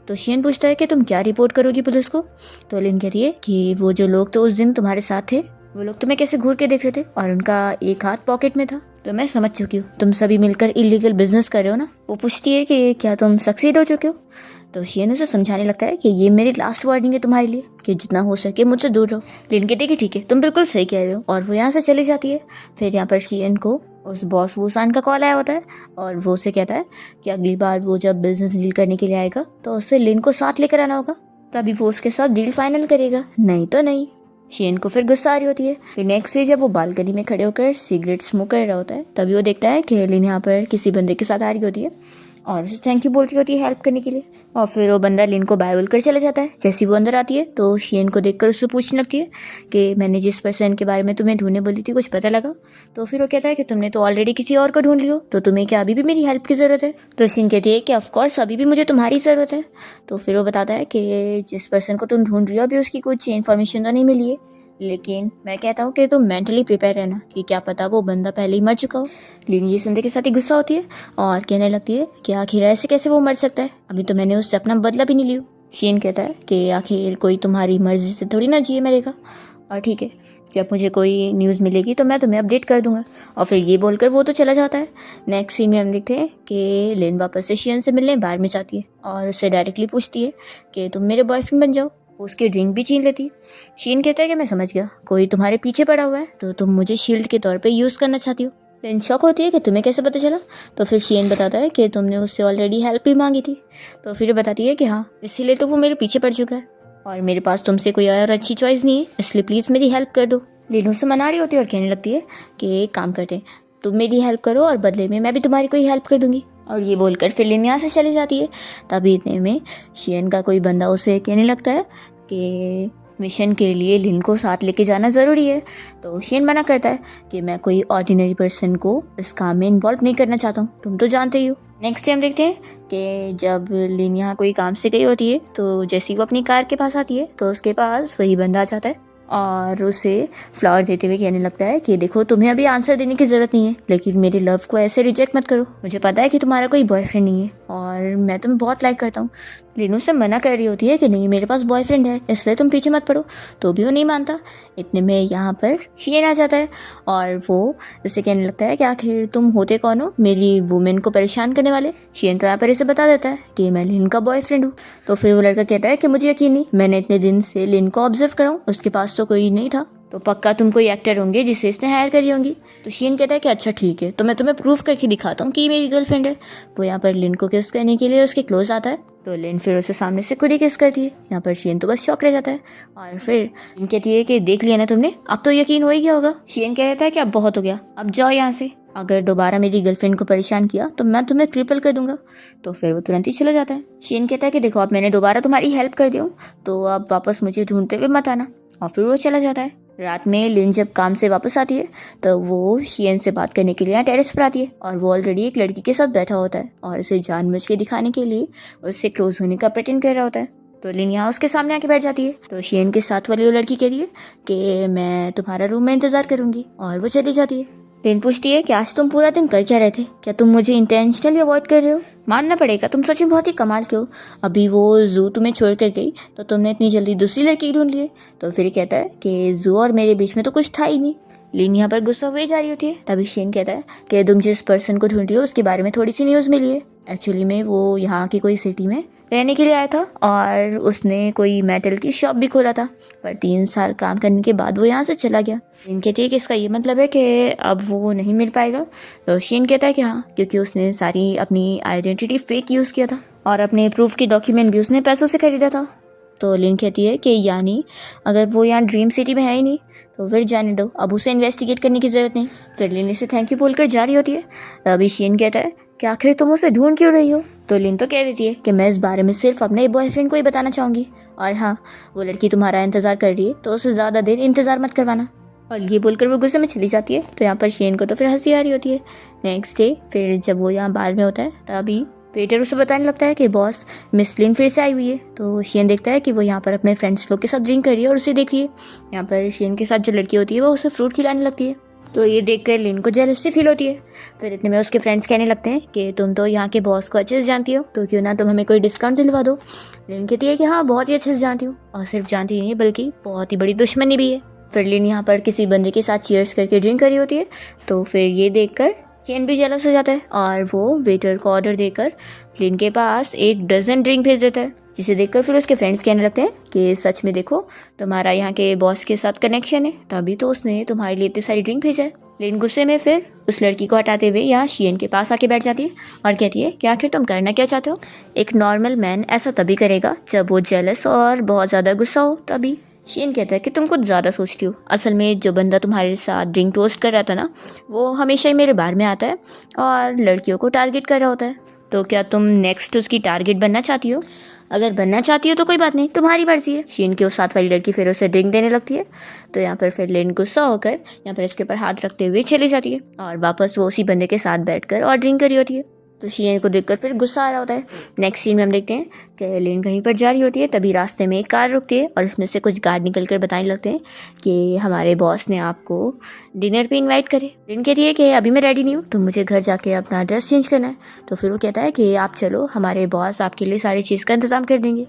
तो शीन पूछता है कि तुम क्या रिपोर्ट करोगी पुलिस को? तो लिन कहती है कि वो जो लोग तो उस दिन तुम्हारे साथ थे वो लोग तुम्हें कैसे घूर के देख रहे थे और उनका एक हाथ पॉकेट में था। तो मैं समझ चुकी हूँ तुम सभी मिलकर इलीगल बिजनेस कर रहे हो ना। वो पूछती है कि क्या तुम सक्सीड हो चुके हो? तो शीन उसे समझाने लगता है कि ये मेरी लास्ट वार्निंग है तुम्हारे लिए कि जितना हो सके मुझसे दूर रहो। लिन कहती है कि ठीक है तुम बिल्कुल सही कह रहे हो और वो यहाँ से चली जाती है। फिर यहाँ पर शीन को उस बॉस वूसान का कॉल आया होता है और वो उसे कहता है कि अगली बार वो जब बिजनेस डील करने के लिए आएगा तो उसे लिन को साथ लेकर आना होगा, तभी वो उसके साथ डील फाइनल करेगा, नहीं तो नहीं। शीन को फिर गुस्सा आ रही होती है। फिर नेक्स्ट डे जब वो बालकनी में खड़े होकर सिगरेट स्मोक कर रहा होता है तभी वो देखता है कि लिन यहाँ पर किसी बंदे के साथ आ रही होती है और उसे थैंक यू बोल रही होती है हेल्प करने के लिए। और फिर वो बंदा लिन को बाय बोलकर चला जाता है। जैसी वो अंदर आती है तो शीन को देखकर उससे पूछने लगती है कि मैंने जिस पर्सन के बारे में तुम्हें ढूंढने बोली थी कुछ पता लगा? तो फिर वो कहता है कि तुमने तो ऑलरेडी किसी और को ढूंढ लियो तो तुम्हें क्या अभी भी मेरी हेल्प की ज़रूरत है? तो शीन कहती है कि ऑफकोर्स अभी भी मुझे तुम्हारी ज़रूरत है। तो फिर वो बताता है कि जिस पर्सन को तुम ढूंढ रही हो अभी उसकी कुछ इन्फॉर्मेशन तो नहीं मिली है, लेकिन मैं कहता हूँ कि तुम मेंटली प्रिपेयर रहना कि क्या पता वो बंदा पहले ही मर चुका हो। लिन ये सुनने के साथ ही गुस्सा होती है और कहने लगती है कि आखिर ऐसे कैसे वो मर सकता है, अभी तो मैंने उससे अपना बदला भी नहीं लिया। शीन कहता है कि आखिर कोई तुम्हारी मर्जी से थोड़ी ना जिए मरेगा और ठीक है जब मुझे कोई न्यूज़ मिलेगी तो मैं तुम्हें अपडेट कर दूंगा। और फिर ये बोलकर वो तो चला जाता है। नेक्स्ट सीन में हम देखते हैं कि लिन वापस से शीन से मिलने बाहर में जाती है और उससे डायरेक्टली पूछती है कि तुम मेरे बॉयफ्रेंड बन जाओ। उसकी ड्रिंक भी छीन लेती है। शीन कहता है कि मैं समझ गया, कोई तुम्हारे पीछे पड़ा हुआ है तो तुम मुझे शील्ड के तौर पे यूज़ करना चाहती हो। लिन शॉक होती है कि तुम्हें कैसे पता चला? तो फिर शीन बताता है कि तुमने उससे ऑलरेडी हेल्प भी मांगी थी। तो फिर बताती है कि हाँ इसीलिए तो वो मेरे पीछे पड़ चुका है और मेरे पास तुमसे कोई और अच्छी चॉइस नहीं है, इसलिए प्लीज़ मेरी हेल्प कर दो। लिन उससे मना रही होती है और कहने लगती है कि एक काम करते हैं, तुम मेरी हेल्प करो और बदले में मैं भी तुम्हारी कोई हेल्प कर दूंगी। और ये बोलकर फिर लिन यहाँ से चली जाती है। तभी इतने में शीन का कोई बंदा उसे कहने लगता है कि मिशन के लिए लिन को साथ लेके जाना ज़रूरी है। तो शीन मना करता है कि मैं कोई ऑर्डिनरी पर्सन को इस काम में इन्वॉल्व नहीं करना चाहता हूँ, तुम तो जानते ही हो। नेक्स्ट टाइम देखते हैं कि जब लिन यहाँ कोई काम से गई होती है तो जैसे ही वो अपनी कार के पास आती है तो उसके पास वही बंदा आ जाता है और उसे फ्लावर देते हुए कहने लगता है कि देखो तुम्हें अभी आंसर देने की ज़रूरत नहीं है, लेकिन मेरे लव को ऐसे रिजेक्ट मत करो। मुझे पता है कि तुम्हारा कोई बॉयफ्रेंड नहीं है और मैं तुम्हें बहुत लाइक करता हूँ। लिन उससे मना कर रही होती है कि नहीं मेरे पास बॉयफ्रेंड है, इसलिए तुम पीछे मत पड़ो, तो भी वो नहीं मानता। इतने में यहाँ पर शियन आ जाता है और वो उसे कहने लगता है कि आखिर तुम होते कौन हो मेरी वुमेन को परेशान करने वाले। शियन तो यहाँ पर इसे बता देता है कि मैं लिन का बॉयफ्रेंड हूँ। तो फिर वो लड़का कहता है कि मुझे यकीन नहीं, मैंने इतने दिन से लिन को ऑब्जर्व करा हूँ, उसके पास तो कोई नहीं था, तो पक्का तुम कोई एक्टर होंगे जिसे इसने हायर करी होंगी। तो शियन कहता है कि अच्छा ठीक है, तो मैं तुम्हें प्रूफ करके दिखाता हूँ कि मेरी गर्लफ्रेंड है। वो यहाँ पर लिन को किस करने के लिए उसके क्लोज आता है, तो लिन फिर उसे सामने से खुद ही किस करती है। यहाँ पर शियन तो बस शॉक रह जाता है और फिर लिन कहती है कि देख लिया ना तुमने, अब तो यकीन हो ही गया होगा। शियन कह रहता है कि अब बहुत हो गया, अब जाओ यहाँ से, अगर दोबारा मेरी गर्लफ्रेंड को परेशान किया तो मैं तुम्हें क्रिपल कर दूंगा। तो फिर वो तुरंत ही चला जाता है। शियन कहता है कि देखो अब मैंने दोबारा तुम्हारी हेल्प कर दी हूँ, तो अब वापस मुझे ढूंढते हुए मत आना। और फिर वो चला जाता है। रात में लिन जब काम से वापस आती है तो वो शियन से बात करने के लिए यहाँ टेरेस पर आती है और वो ऑलरेडी एक लड़की के साथ बैठा होता है और उसे जानबूझ के दिखाने के लिए उससे क्लोज होने का प्रेटेंड कर रहा होता है। तो लिन यहाँ उसके सामने आके बैठ जाती है। तो शियन के साथ वाली वो लड़की कहती है कि मैं तुम्हारा रूम में इंतजार करूंगी और वो चली जाती है। लिन पूछती है कि आज तुम पूरा दिन कर क्या रहे थे, क्या तुम मुझे इंटेंशनली अवॉइड कर रहे हो? मानना पड़ेगा तुम सच में बहुत ही कमाल के हो, अभी वो जू तुम्हें छोड़ कर गई तो तुमने इतनी जल्दी दूसरी लड़की ढूंढ ली। तो फिर कहता है कि जू और मेरे बीच में तो कुछ था ही नहीं। लिन यहाँ पर गुस्सा हुए जा रही होती है, तभी शियन कहता है कि तुम जिस पर्सन को ढूंढ रही हो उसके बारे में थोड़ी सी न्यूज़ मिली है। एक्चुअली में वो यहाँ की कोई सिटी में रहने के लिए आया था और उसने कोई मेटल की शॉप भी खोला था, पर 3 साल काम करने के बाद वो यहाँ से चला गया। शियन कहती है कि इसका ये मतलब है कि अब वो नहीं मिल पाएगा। तो शियन कहता है कि हाँ, क्योंकि उसने सारी अपनी आइडेंटिटी फेक यूज़ किया था और अपने प्रूफ के डॉक्यूमेंट भी उसने पैसों से खरीदा था। तो लिन कहती है कि यानी अगर वो यहाँ ड्रीम सिटी में है ही नहीं तो फिर जाने दो, अब उसे इन्वेस्टिगेट करने की ज़रूरत नहीं। फिर लिन इसे थैंक यू बोलकर जा रही होती है। तभी शियन कहता है कि आखिर तुम उसे ढूंढ क्यों रही हो? तो लिन तो कह देती है कि मैं इस बारे में सिर्फ अपने बॉयफ्रेंड को ही बताना चाहूँगी, और हाँ वो लड़की तुम्हारा इंतज़ार कर रही है तो उसे ज़्यादा देर इंतज़ार मत करवाना। और ये बोलकर वो गुस्से में चली जाती है। तो यहाँ पर शियन को तो फिर हंसी आ रही होती है। नेक्स्ट डे फिर जब वो यहाँ बार में होता है तभी वेटर उसे बताने लगता है कि बॉस मिस लिन फिर से आई हुई है। तो शियन देखता है कि वो यहाँ पर अपने फ्रेंड्स लोग के साथ ड्रिंक कर रही है और उसे देख रही है। यहाँ पर शियन के साथ जो लड़की होती है वो उसे फ्रूट खिलाने लगती है, तो ये देखकर लिन को जेलसी फील होती है। फिर इतने में उसके फ्रेंड्स कहने लगते हैं कि तुम तो यहाँ के बॉस को अच्छे से जानती हो, तो क्यों ना तुम हमें कोई डिस्काउंट दिलवा दो। लिन कहती है कि हाँ बहुत ही अच्छे से जानती हूँ, और सिर्फ जानती नहीं है बल्कि बहुत ही बड़ी दुश्मनी भी है। फिर लिन यहाँ पर किसी बंदे के साथ चीयर्स करके ड्रिंक कर रही होती है, तो फिर ये देखकर शियन भी जेलस हो जाता है और वो वेटर को ऑर्डर देकर लिन के पास 1 डज़न ड्रिंक भेज देता है, जिसे देखकर फिर उसके फ्रेंड्स कहने लगते हैं कि सच में देखो तुम्हारा यहाँ के बॉस के साथ कनेक्शन है, तभी तो उसने तुम्हारे लिए इतनी सारी ड्रिंक भेजा है। लिन गुस्से में फिर उस लड़की को हटाते हुए यहाँ शियन के पास आके बैठ जाती है और कहती है कि आखिर तुम करना क्या चाहते हो? एक नॉर्मल मैन ऐसा तभी करेगा जब वो जेलस और बहुत ज़्यादा गुस्सा हो तभी। शियन कहता है कि तुम कुछ ज़्यादा सोचती हो, असल में जो बंदा तुम्हारे साथ ड्रिंक टोस्ट कर रहा था ना, वो हमेशा ही मेरे बार में आता है और लड़कियों को टारगेट कर रहा होता है, तो क्या तुम नेक्स्ट उसकी टारगेट बनना चाहती हो? अगर बनना चाहती हो तो कोई बात नहीं, तुम्हारी मर्जी है। शियन की उस साथ वाली लड़की फिर उसे ड्रिंक देने लगती है, तो यहाँ पर फिर लिन गुस्सा होकर यहाँ पर इसके ऊपर हाथ रखते हुए चली जाती है और वापस वो उसी बंदे के साथ बैठकर और ड्रिंक करी होती है। तो शियन को देखकर फिर गुस्सा आ रहा होता है। नेक्स्ट सीन में हम देखते हैं कि लिन कहीं पर जा रही होती है, तभी रास्ते में एक कार रुकती है और उसमें से कुछ गार्ड निकल कर बताने लगते हैं कि हमारे बॉस ने आपको डिनर पे इनवाइट करे। लिन कहती है कि अभी मैं रेडी नहीं हूँ, तो मुझे घर जाके अपना ड्रेस चेंज करना है। तो फिर वो कहता है कि आप चलो, हमारे बॉस आपके लिए सारी चीज़ का इंतज़ाम कर देंगे।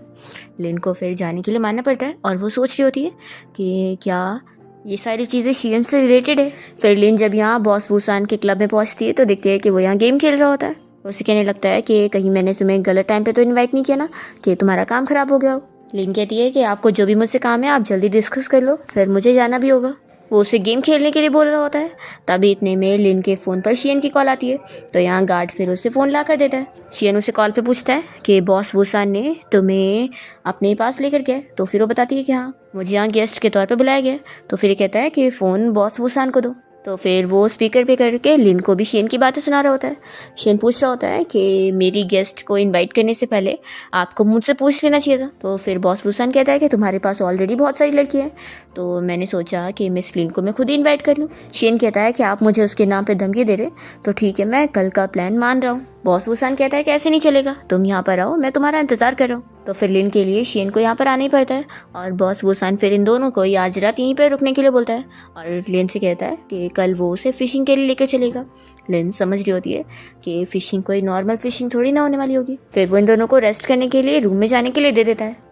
लिन को फिर जाने के लिए मानना पड़ता है और वो सोच रही होती है कि क्या ये सारी चीज़ें शियन से रिलेटेड है। फिर लिन जब यहाँ बॉस बुसान के क्लब में पहुँचती है तो देखती है कि वो यहाँ गेम खेल रहा होता है। उसे कहने लगता है कि कहीं मैंने तुम्हें गलत टाइम पे तो इनवाइट नहीं किया ना कि तुम्हारा काम ख़राब हो गया हो। लिन कहती है कि आपको जो भी मुझसे काम है आप जल्दी डिस्कस कर लो, फिर मुझे जाना भी होगा। वो उसे गेम खेलने के लिए बोल रहा होता है, तभी इतने में लिन के फ़ोन पर शियन की कॉल आती है। तो यहाँ गार्ड फिर उसे फ़ोन ला कर देता है। शियन उसे कॉल पे पूछता है कि बॉस बुसान ने तुम्हें अपने पास लेकर गया। तो फिर वो बताती है कि हाँ मुझे यहाँ गेस्ट के तौर पे बुलाया गया। तो फिर कहता है कि फ़ोन बॉस बुसान को दो। तो फिर वो स्पीकर पे करके लिन को भी शियन की बातें सुना रहा होता है। शियन पूछ रहा होता है कि मेरी गेस्ट को इनवाइट करने से पहले आपको मुझसे पूछ लेना चाहिए था। तो फिर बॉस बुसान कहता है कि तुम्हारे पास ऑलरेडी बहुत सारी लड़कियाँ हैं, तो मैंने सोचा कि मिस लिन को मैं खुद ही इन्वाइट कर लूँ। शियन कहता है कि आप मुझे उसके नाम पर धमकी दे रहे, तो ठीक है मैं कल का प्लान मान रहा हूँ। बॉस बुसान कहता है कि ऐसे नहीं चलेगा, तुम यहाँ पर आओ, मैं तुम्हारा इंतज़ार कर रहा हूँ। तो फिर लिन के लिए शियन को यहाँ पर आना ही पड़ता है और बॉस वूसान फिर इन दोनों को आज रात यहीं पर रुकने के लिए बोलता है और लिन से कहता है कि कल वो उसे फ़िशिंग के लिए लेकर चलेगा। लिन समझ रही होती है कि फ़िशिंग कोई नॉर्मल फ़िशिंग थोड़ी ना होने वाली होगी। फिर वो इन दोनों को रेस्ट करने के लिए रूम में जाने के लिए दे देता है।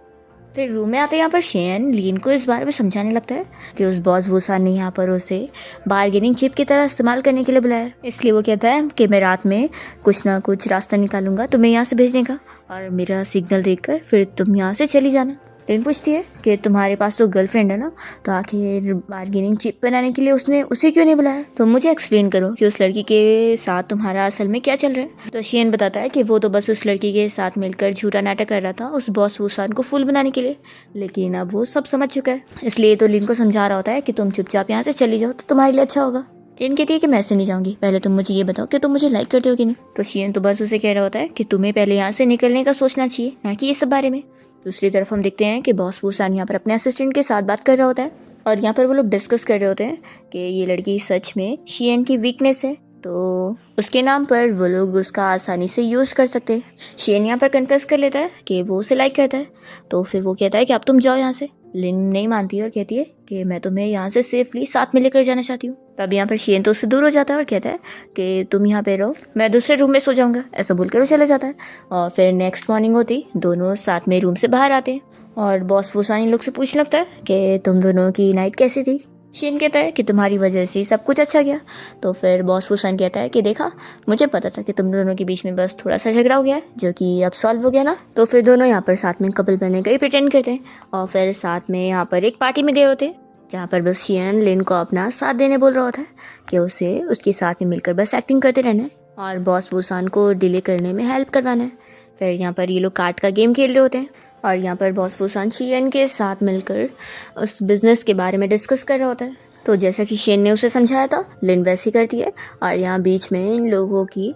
फिर रूम में आते यहाँ पर शियन लिन को इस बारे में समझाने लगता है कि उस बॉस वूसान ने यहाँ पर उसे बार्गेनिंग चिप की तरह इस्तेमाल करने के लिए बुलाया है। इसलिए वो कहता है कि मैं रात में कुछ ना कुछ रास्ता निकालूंगा तुम्हें यहाँ से भेजने का और मेरा सिग्नल देखकर फिर तुम यहाँ से चली जाना। लिन पूछती है कि तुम्हारे पास तो गर्लफ्रेंड है ना, तो आखिर बार्गेनिंग चिप बनाने के लिए उसने उसे क्यों नहीं बुलाया। तो मुझे एक्सप्लेन करो कि उस लड़की के साथ तुम्हारा असल में क्या चल रहा है। तो शियन बताता है कि वो तो बस उस लड़की के साथ मिलकर झूठा नाटक कर रहा था उस बॉस वूसान को फूल बनाने के लिए, लेकिन अब वो सब समझ चुका है। इसलिए तो लिन को समझा रहा होता है कि तुम चुपचाप यहाँ से चली जाओ तो तुम्हारे लिए अच्छा होगा। लिन कहती है कि मैं ऐसे नहीं जाऊंगी, पहले तुम मुझे ये बताओ कि तुम मुझे लाइक करते हो कि नहीं। तो शियन तो बस उसे कह रहा होता है कि तुम्हें पहले यहाँ से निकलने का सोचना चाहिए, ना कि इस सब बारे में। दूसरी तरफ हम देखते हैं कि बॉस वूसान यहाँ पर अपने असिस्टेंट के साथ बात कर रहा होता है और यहाँ पर वो लोग डिस्कस कर रहे होते हैं कि ये लड़की सच में शियन की वीकनेस है, तो उसके नाम पर वो लोग उसका आसानी से यूज़ कर सकते हैं। शियन यहाँ पर कन्फेस कर लेता है कि वो उसे लाइक करता है, तो फिर वो कहता है कि अब तुम जाओ यहाँ से। लिन नहीं मानती है और कहती है कि मैं तुम्हें यहाँ से सेफली साथ में लेकर जाना चाहती हूँ। तब यहाँ पर शियन तो उससे दूर हो जाता है और कहता है कि तुम यहाँ पे रहो, मैं दूसरे रूम में सो जाऊँगा। ऐसा बोलकर वो चला जाता है और फिर नेक्स्ट मॉर्निंग होती दोनों साथ में रूम से बाहर आते हैं और बॉस वूसान इन लोग से पूछने लगता है कि तुम दोनों की नाइट कैसी थी। शियन कहता है कि तुम्हारी वजह से सब कुछ अच्छा गया। तो फिर बॉस वूसान कहता है कि देखा, मुझे पता था कि तुम दोनों के बीच में बस थोड़ा सा झगड़ा हो गया है, जो कि अब सॉल्व हो गया ना। तो फिर दोनों यहाँ पर साथ में कपल बनने का ही प्रिटेंड करते हैं और फिर साथ में यहाँ पर एक पार्टी में गए होते हैं जहाँ पर बस शियन लिन को अपना साथ देने बोल रहा होता है कि उसे उसके साथ में मिलकर बस एक्टिंग करते रहना है और बॉस वूसान को डिले करने में हेल्प करवाना है। फिर यहाँ पर ये लोग कार्ड का गेम खेल रहे होते हैं और यहाँ पर बॉस वूसान शियन के साथ मिलकर उस बिज़नेस के बारे में डिस्कस कर रहा होता है। तो जैसा कि शियन ने उसे समझाया था, लिन वैसे ही करती है और यहाँ बीच में इन लोगों की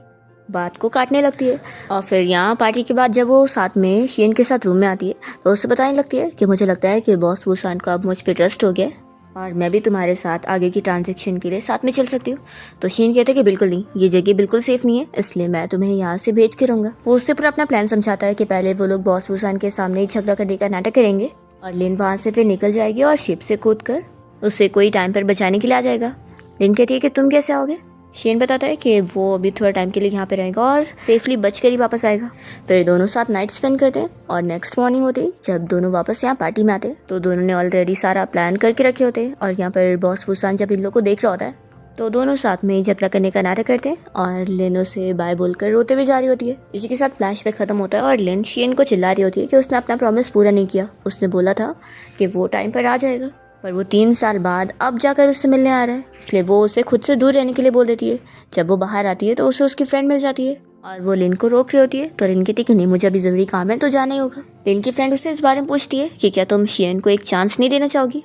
बात को काटने लगती है। और फिर यहाँ पार्टी के बाद जब वो साथ में शियन के साथ रूम में आती है तो उसे बताने लगती है कि मुझे लगता है कि बॉस वूसान को अब मुझ पर ट्रस्ट हो गया है और मैं भी तुम्हारे साथ आगे की ट्रांजेक्शन के लिए साथ में चल सकती हूँ। तो शियन कहते हैं कि बिल्कुल नहीं, ये जगह बिल्कुल सेफ नहीं है, इसलिए मैं तुम्हें यहाँ से भेज के रहूँगा। वो उससे पूरा अपना प्लान समझाता है कि पहले वो लोग बॉस वूसान के सामने ही झगड़ा करने का नाटक करेंगे और लिन वहाँ से फिर निकल जाएगी और शिप से कूद कर उससे कोई टाइम पर बचाने के लिए आ जाएगा। लिन कहती है कि तुम कैसे आओगे। शियन बताता है कि वो अभी थोड़ा टाइम के लिए यहाँ पे रहेगा और सेफली बच कर ही वापस आएगा। फिर दोनों साथ नाइट स्पेंड करते हैं और नेक्स्ट मॉर्निंग होती जब दोनों वापस यहाँ पार्टी में आते हैं तो दोनों ने ऑलरेडी सारा प्लान करके रखे होते हैं और यहाँ पर बॉस वूसान जब इन लोग को देख रहा होता है तो दोनों साथ में झगड़ा करने का नाटक करते हैं और लिन उसे बाय बोलकर रोते हुए जा रही होती है। इसी के साथ फ्लैशबैक खत्म होता है और लिन शियन को चिल्ला रही होती है कि उसने अपना प्रॉमिस पूरा नहीं किया। उसने बोला था कि वो टाइम पर आ जाएगा, पर वो 3 साल बाद अब जाकर उससे मिलने आ रहा है, इसलिए वो उसे खुद से दूर रहने के लिए बोल देती है। जब वो बाहर आती है तो उसे उसकी फ्रेंड मिल जाती है और वो लिन को रोक रही होती है। तो लिन कहती है कि नहीं, मुझे अभी ज़रूरी काम है तो जाना ही होगा। लिन की फ्रेंड उसे इस बारे में पूछती है कि क्या तुम शियन को एक चांस नहीं देना चाहोगी।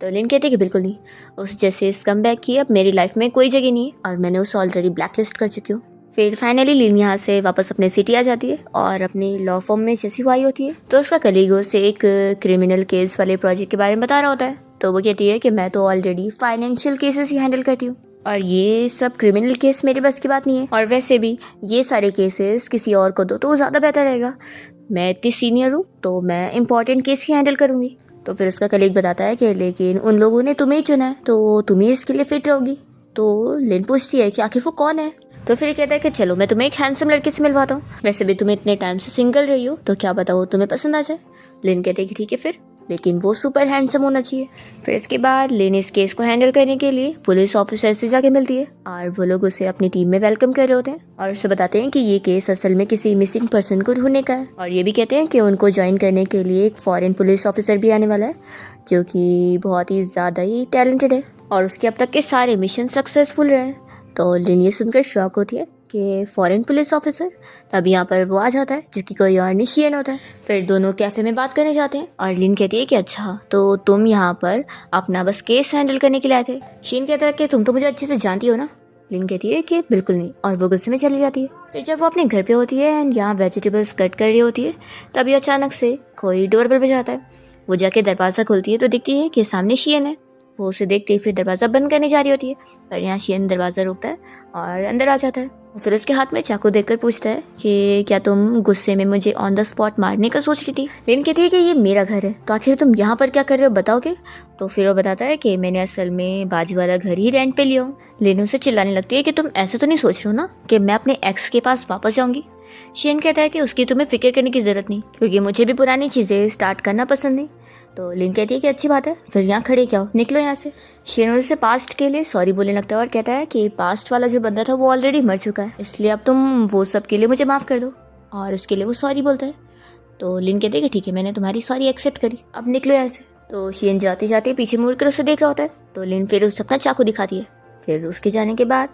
तो लिन कहती है कि बिल्कुल नहीं, उस जैसे स्कम बैक की अब मेरी लाइफ में कोई जगह नहीं है और मैंने उसे ऑलरेडी ब्लैकलिस्ट कर चुकी हूँ। फिर फाइनली लिन यहाँ से वापस अपने सिटी आ जाती है और अपनी लॉ फॉर्म में जैसी हुई होती है तो उसका कलीग उसे एक क्रिमिनल केस वाले प्रोजेक्ट के बारे में बता रहा होता है। तो वो कहती है कि मैं तो ऑलरेडी फाइनेंशियल केसेस ही हैंडल करती हूँ और ये सब क्रिमिनल केस मेरे बस की बात नहीं है और वैसे भी ये सारे केसेस किसी और को दो तो ज़्यादा बेहतर रहेगा। मैं इतनी सीनियर हूँ तो मैं इंपॉर्टेंट केस ही हैंडल करूँगी। तो फिर उसका कलीग बताता है कि लेकिन उन लोगों ने तुम्हें ही चुना है तो तुम ही इसके लिए फिट रहोगी। तो लिन पूछती है कि आखिर वो कौन है। तो फिर कहता है कि चलो मैं तुम्हें एक हैंडसम लड़के से मिलवाता हूँ, वैसे भी तुम्हें इतने टाइम से सिंगल रही हो तो क्या पता वो तुम्हें पसंद आ जाए। लिन कहते हैं कि ठीक है फिर, लेकिन वो सुपर हैंडसम होना चाहिए। फिर इसके बाद लिन इस केस को हैंडल करने के लिए पुलिस ऑफिसर से जाके मिलती है और वो लोग उसे अपनी टीम में वेलकम कर रहे होते हैं और उसे बताते हैं कि ये केस असल में किसी मिसिंग पर्सन को ढूंढने का है और ये भी कहते हैं कि उनको ज्वाइन करने के लिए एक फॉरेन पुलिस ऑफिसर भी आने वाला है जो कि बहुत ही ज़्यादा ही टैलेंटेड है और उसके अब तक के सारे मिशन सक्सेसफुल रहे हैं। तो लिन ये सुनकर शॉक होती है कि फॉरेन पुलिस ऑफिसर। तब यहाँ पर वो आ जाता है जिसकी कोई और नहीं शियन होता है। फिर दोनों कैफ़े में बात करने जाते हैं और लिन कहती है कि अच्छा तो तुम यहाँ पर अपना बस केस हैंडल करने के लिए आए थे। शियन कहता है कि तुम तो मुझे अच्छे से जानती हो ना। लिन कहती है कि बिल्कुल नहीं और वो गुस्से में चली जाती है। फिर जब वो अपने घर पे होती है एंड यहाँ वेजिटेबल्स कट कर रही होती है तभी अचानक से कोई डोरबेल बजाता है। वो जाके दरवाज़ा खोलती है तो दिखती है कि सामने शियन है वो उसे देखते ही फिर दरवाज़ा बंद करने जा रही होती है, पर यहाँ शियन दरवाज़ा रोकता है और अंदर आ जाता है। फिर उसके हाथ में चाकू देखकर पूछता है कि क्या तुम गुस्से में मुझे ऑन द स्पॉट मारने का सोच रही थी। लिन कहती है कि ये मेरा घर है, तो आखिर तुम यहाँ पर क्या कर रहे हो बताओगे। तो फिर वो बताता है कि मैंने असल में बाजू वाला घर ही रेंट पे लिया हूँ। लिन उसे चिल्लाने लगती है कि तुम ऐसा तो नहीं सोच रहे हो ना कि मैं अपने एक्स के पास वापस जाऊँगी। शियन कहता है कि उसकी तुम्हें फिक्र करने की ज़रूरत नहीं, क्योंकि मुझे भी पुरानी चीज़ें स्टार्ट करना पसंद नहीं। तो लिन कहती है कि अच्छी बात है, फिर यहाँ खड़े क्या हो, निकलो यहाँ से। शियन उसे पास्ट के लिए सॉरी बोलने लगता है और कहता है कि पास्ट वाला जो बंदा था वो ऑलरेडी मर चुका है, इसलिए अब तुम वो सब के लिए मुझे माफ़ कर दो। और उसके लिए वो सॉरी बोलता है। तो लिन कहते हैं कि ठीक है, मैंने तुम्हारी सॉरी एक्सेप्ट करी, अब निकलो यहाँ से। तो शियन जाते जाते पीछे मुड़कर उसे देख रहा होता है। तो लिन फिर उसे अपना चाकू दिखाती है। फिर उसके जाने के बाद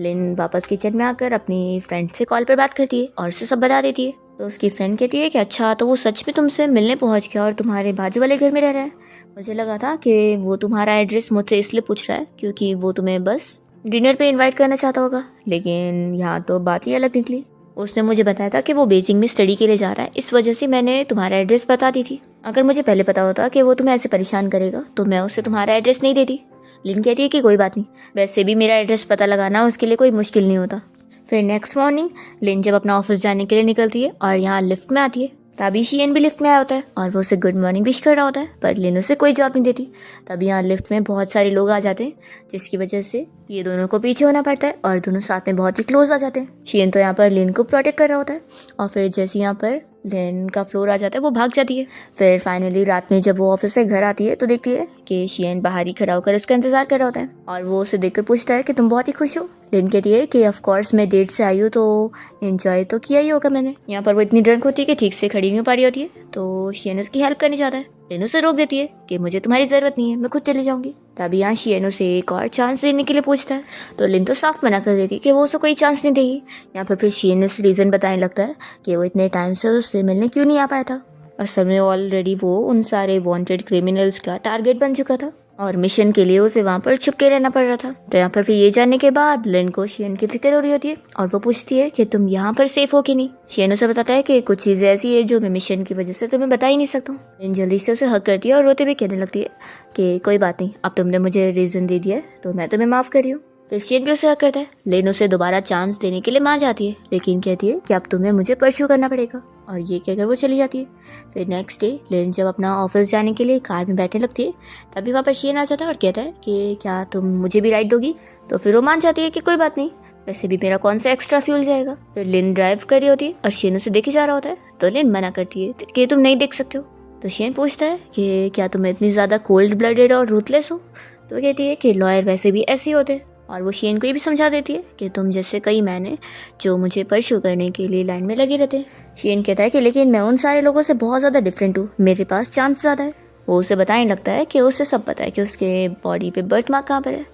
लिन वापस किचन में आकर अपनी फ्रेंड से कॉल पर बात करती है और उसे सब बता देती है। तो उसकी फ्रेंड कहती है कि अच्छा, तो वो सच में तुमसे मिलने पहुंच गया और तुम्हारे बाजू वाले घर में रह रहा है। मुझे लगा था कि वो तुम्हारा एड्रेस मुझसे इसलिए पूछ रहा है क्योंकि वो तुम्हें बस डिनर पे इनवाइट करना चाहता होगा, लेकिन यहाँ तो बात ही अलग निकली। उसने मुझे बताया था कि वो बीजिंग में स्टडी के लिए जा रहा है, इस वजह से मैंने तुम्हारा एड्रेस बता दी थी। अगर मुझे पहले पता होता कि वो तुम्हें ऐसे परेशान करेगा तो मैं उसे तुम्हारा एड्रेस नहीं देती। लिन कहती है कि कोई बात नहीं, वैसे भी मेरा एड्रेस पता लगाना उसके लिए कोई मुश्किल नहीं होता। फिर नेक्स्ट मॉर्निंग लिन जब अपना ऑफिस जाने के लिए निकलती है और यहाँ लिफ्ट में आती है, तभी शियन भी लिफ्ट में आया होता है और वो उसे गुड मॉर्निंग विश कर रहा होता है, पर लिन उसे कोई जवाब नहीं देती। तभी यहाँ लिफ्ट में बहुत सारे लोग आ जाते हैं, जिसकी वजह से ये दोनों को पीछे होना पड़ता है और दोनों साथ में बहुत ही क्लोज आ जाते हैं। शियन तो यहाँ पर लिन को प्रोटेक्ट कर रहा होता है और फिर जैसे यहाँ पर लिन का फ्लोर आ जाता है वो भाग जाती है। फिर फाइनली रात में जब वो ऑफिस से घर आती है तो देखती है कि शियन बाहर ही खड़ा होकर उसका इंतजार कर रहा होता है और वो उसे देखकर पूछता है कि तुम बहुत ही खुश हो। लिन कहती है कि ऑफ कोर्स मैं डेट से आई हूँ तो एंजॉय तो किया ही होगा मैंने। यहाँ पर वो इतनी ड्रंक होती है कि ठीक से खड़ी नहीं हो पा रही होती है, तो शियन उसकी हेल्प करने जाता है। लिन उसे रोक देती है कि मुझे तुम्हारी ज़रूरत नहीं है, मैं खुद चली जाऊंगी। तभी यहाँ शियन उसे एक और चांस देने के लिए पूछता है, तो लिन तो साफ मना कर देती है कि वो उसे कोई चांस नहीं देगी। यहाँ पर फिर शियन उसे रीज़न बताने लगता है कि वो इतने टाइम से उससे मिलने क्यों नहीं आ पाया था। असल में ऑलरेडी वो उन सारे वांटेड क्रिमिनल्स का टारगेट बन चुका था और मिशन के लिए उसे वहाँ पर छुप के रहना पड़ रहा था। तो यहाँ पर फिर ये जानने के बाद लिन को शियन की फिक्र हो रही होती है और वो पूछती है कि तुम यहाँ पर सेफ हो कि नहीं। शियन उसे बताता है कि कुछ चीज़ें ऐसी है जो मैं मिशन की वजह से तुम्हें बता ही नहीं सकता हूँ। लिन जल्दी से उसे हक करती है और रोते हुए कहने लगती है कि कोई बात नहीं, अब तुमने मुझे रीज़न दे दिया है तो मैं तुम्हें माफ़ कर रही हूँ। फिर शियन भी उसे हक करता है। लिन उसे दोबारा चांस देने के लिए मान जाती है, लेकिन कहती है कि अब तुम्हें मुझे परस्यू करना पड़ेगा, और ये कहकर वो चली जाती है। फिर नेक्स्ट डे लिन जब अपना ऑफिस जाने के लिए कार में बैठने लगती है, तभी वहाँ पर शियन आ जाता है और कहता है कि क्या तुम मुझे भी राइड दोगी। तो फिर वो मान जाती है कि कोई बात नहीं, वैसे भी मेरा कौन सा एक्स्ट्रा फ्यूल जाएगा। फिर लिन ड्राइव कर रही होती है और शियन उसे देखे जा रहा होता है, तो लिन मना करती है कि तुम नहीं देख सकते हो। तो शियन पूछता है कि क्या तुम इतनी ज़्यादा कोल्ड ब्लडेड और रूथलेस हो। तो कहती है कि लॉयर वैसे भी ऐसे ही होते हैं, और वो शियन को ये भी समझा देती है कि तुम जैसे कई मैन हैं जो मुझे परस्यू करने के लिए लाइन में लगे रहते हैं। शियन कहता है कि लेकिन मैं उन सारे लोगों से बहुत ज़्यादा डिफरेंट हूँ, मेरे पास चांस ज़्यादा है। वो उसे बताने लगता है कि उसे सब पता है कि उसके बॉडी पे बर्थ मार्क कहाँ पर है।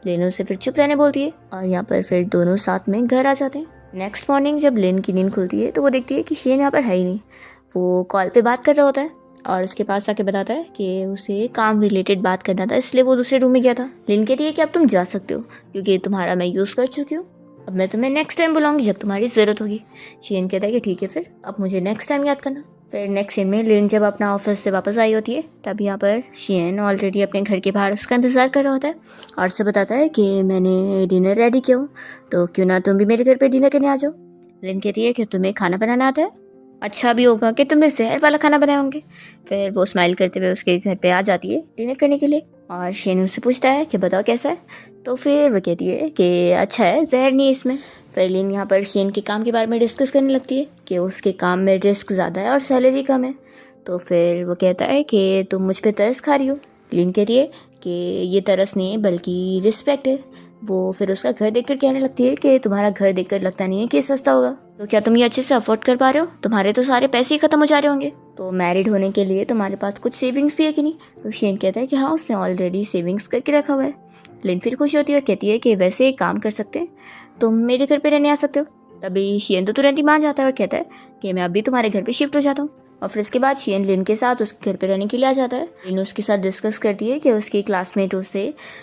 लिन उसे फिर चुप रहने बोलती है और यहाँ पर फिर दोनों साथ में घर आ जाते हैं। नेक्स्ट मॉर्निंग जब लिन की नींद खुलती है तो वो देखती है कि शियन यहाँ पर है ही नहीं। वो कॉल पर बात कर रहा होता है और उसके पास आके बताता है कि उसे काम रिलेटेड बात करना था, इसलिए वो दूसरे रूम में गया था। लिन कहती है कि अब तुम जा सकते हो क्योंकि तुम्हारा मैं यूज़ कर चुकी हूँ, अब मैं तुम्हें नेक्स्ट टाइम बुलाऊंगी जब तुम्हारी ज़रूरत होगी। शियन कहता है कि ठीक है, फिर अब मुझे नेक्स्ट टाइम याद करना। फिर नेक्स्ट सीन में लिन जब अपना ऑफिस से वापस आई होती है, तब यहाँ पर शियन ऑलरेडी अपने घर के बाहर उसका इंतज़ार कर रहा होता है और उसे बताता है कि मैंने डिनर रेडी किया हूँ, तो क्यों ना तुम भी मेरे घर पर डिनर करने आ जाओ। लिन कहती है कि तुम्हें खाना बनाना आता है, अच्छा भी होगा कि तुमने जहर वाला खाना बनाए होंगे। फिर वो स्माइल करते हुए उसके घर पे आ जाती है डिनर करने के लिए और शियन उससे पूछता है कि बताओ कैसा है। तो फिर वो कहती है कि अच्छा है, जहर नहीं है इसमें। फिर लिन यहाँ पर शियन के काम के बारे में डिस्कस करने लगती है कि उसके काम में रिस्क ज़्यादा है और सैलरी कम है। तो फिर वो कहता है कि तुम मुझ पर तरस खा रही हो। लिन कहती है कि ये तरस नहीं है बल्कि रिस्पेक्ट है। वो फिर उसका घर देखकर कहने लगती है कि तुम्हारा घर देखकर लगता नहीं है कि सस्ता होगा, तो क्या तुम ये अच्छे से अफोर्ड कर पा रहे हो, तुम्हारे तो सारे पैसे ही खत्म हो जा रहे होंगे, तो मैरिड होने के लिए तुम्हारे पास कुछ सेविंग्स भी है कि नहीं। तो शियन कहता है कि हाँ, उसने ऑलरेडी सेविंग्स करके रखा हुआ है। लिन फिर खुश होती है और कहती है कि वैसे एक काम कर सकते हैं, तुम मेरे घर पे रहने आ सकते हो। तभी शियन तो तुरंत ही मान जाता है और कहता है कि मैं अभी तुम्हारे घर पे शिफ्ट हो जाता हूँ। और फिर इसके बाद शियन लिन के साथ उसके घर पे रहने के लिए आ जाता है। लिन उसके साथ डिस्कस करती है कि उसकी क्लासमेट उसे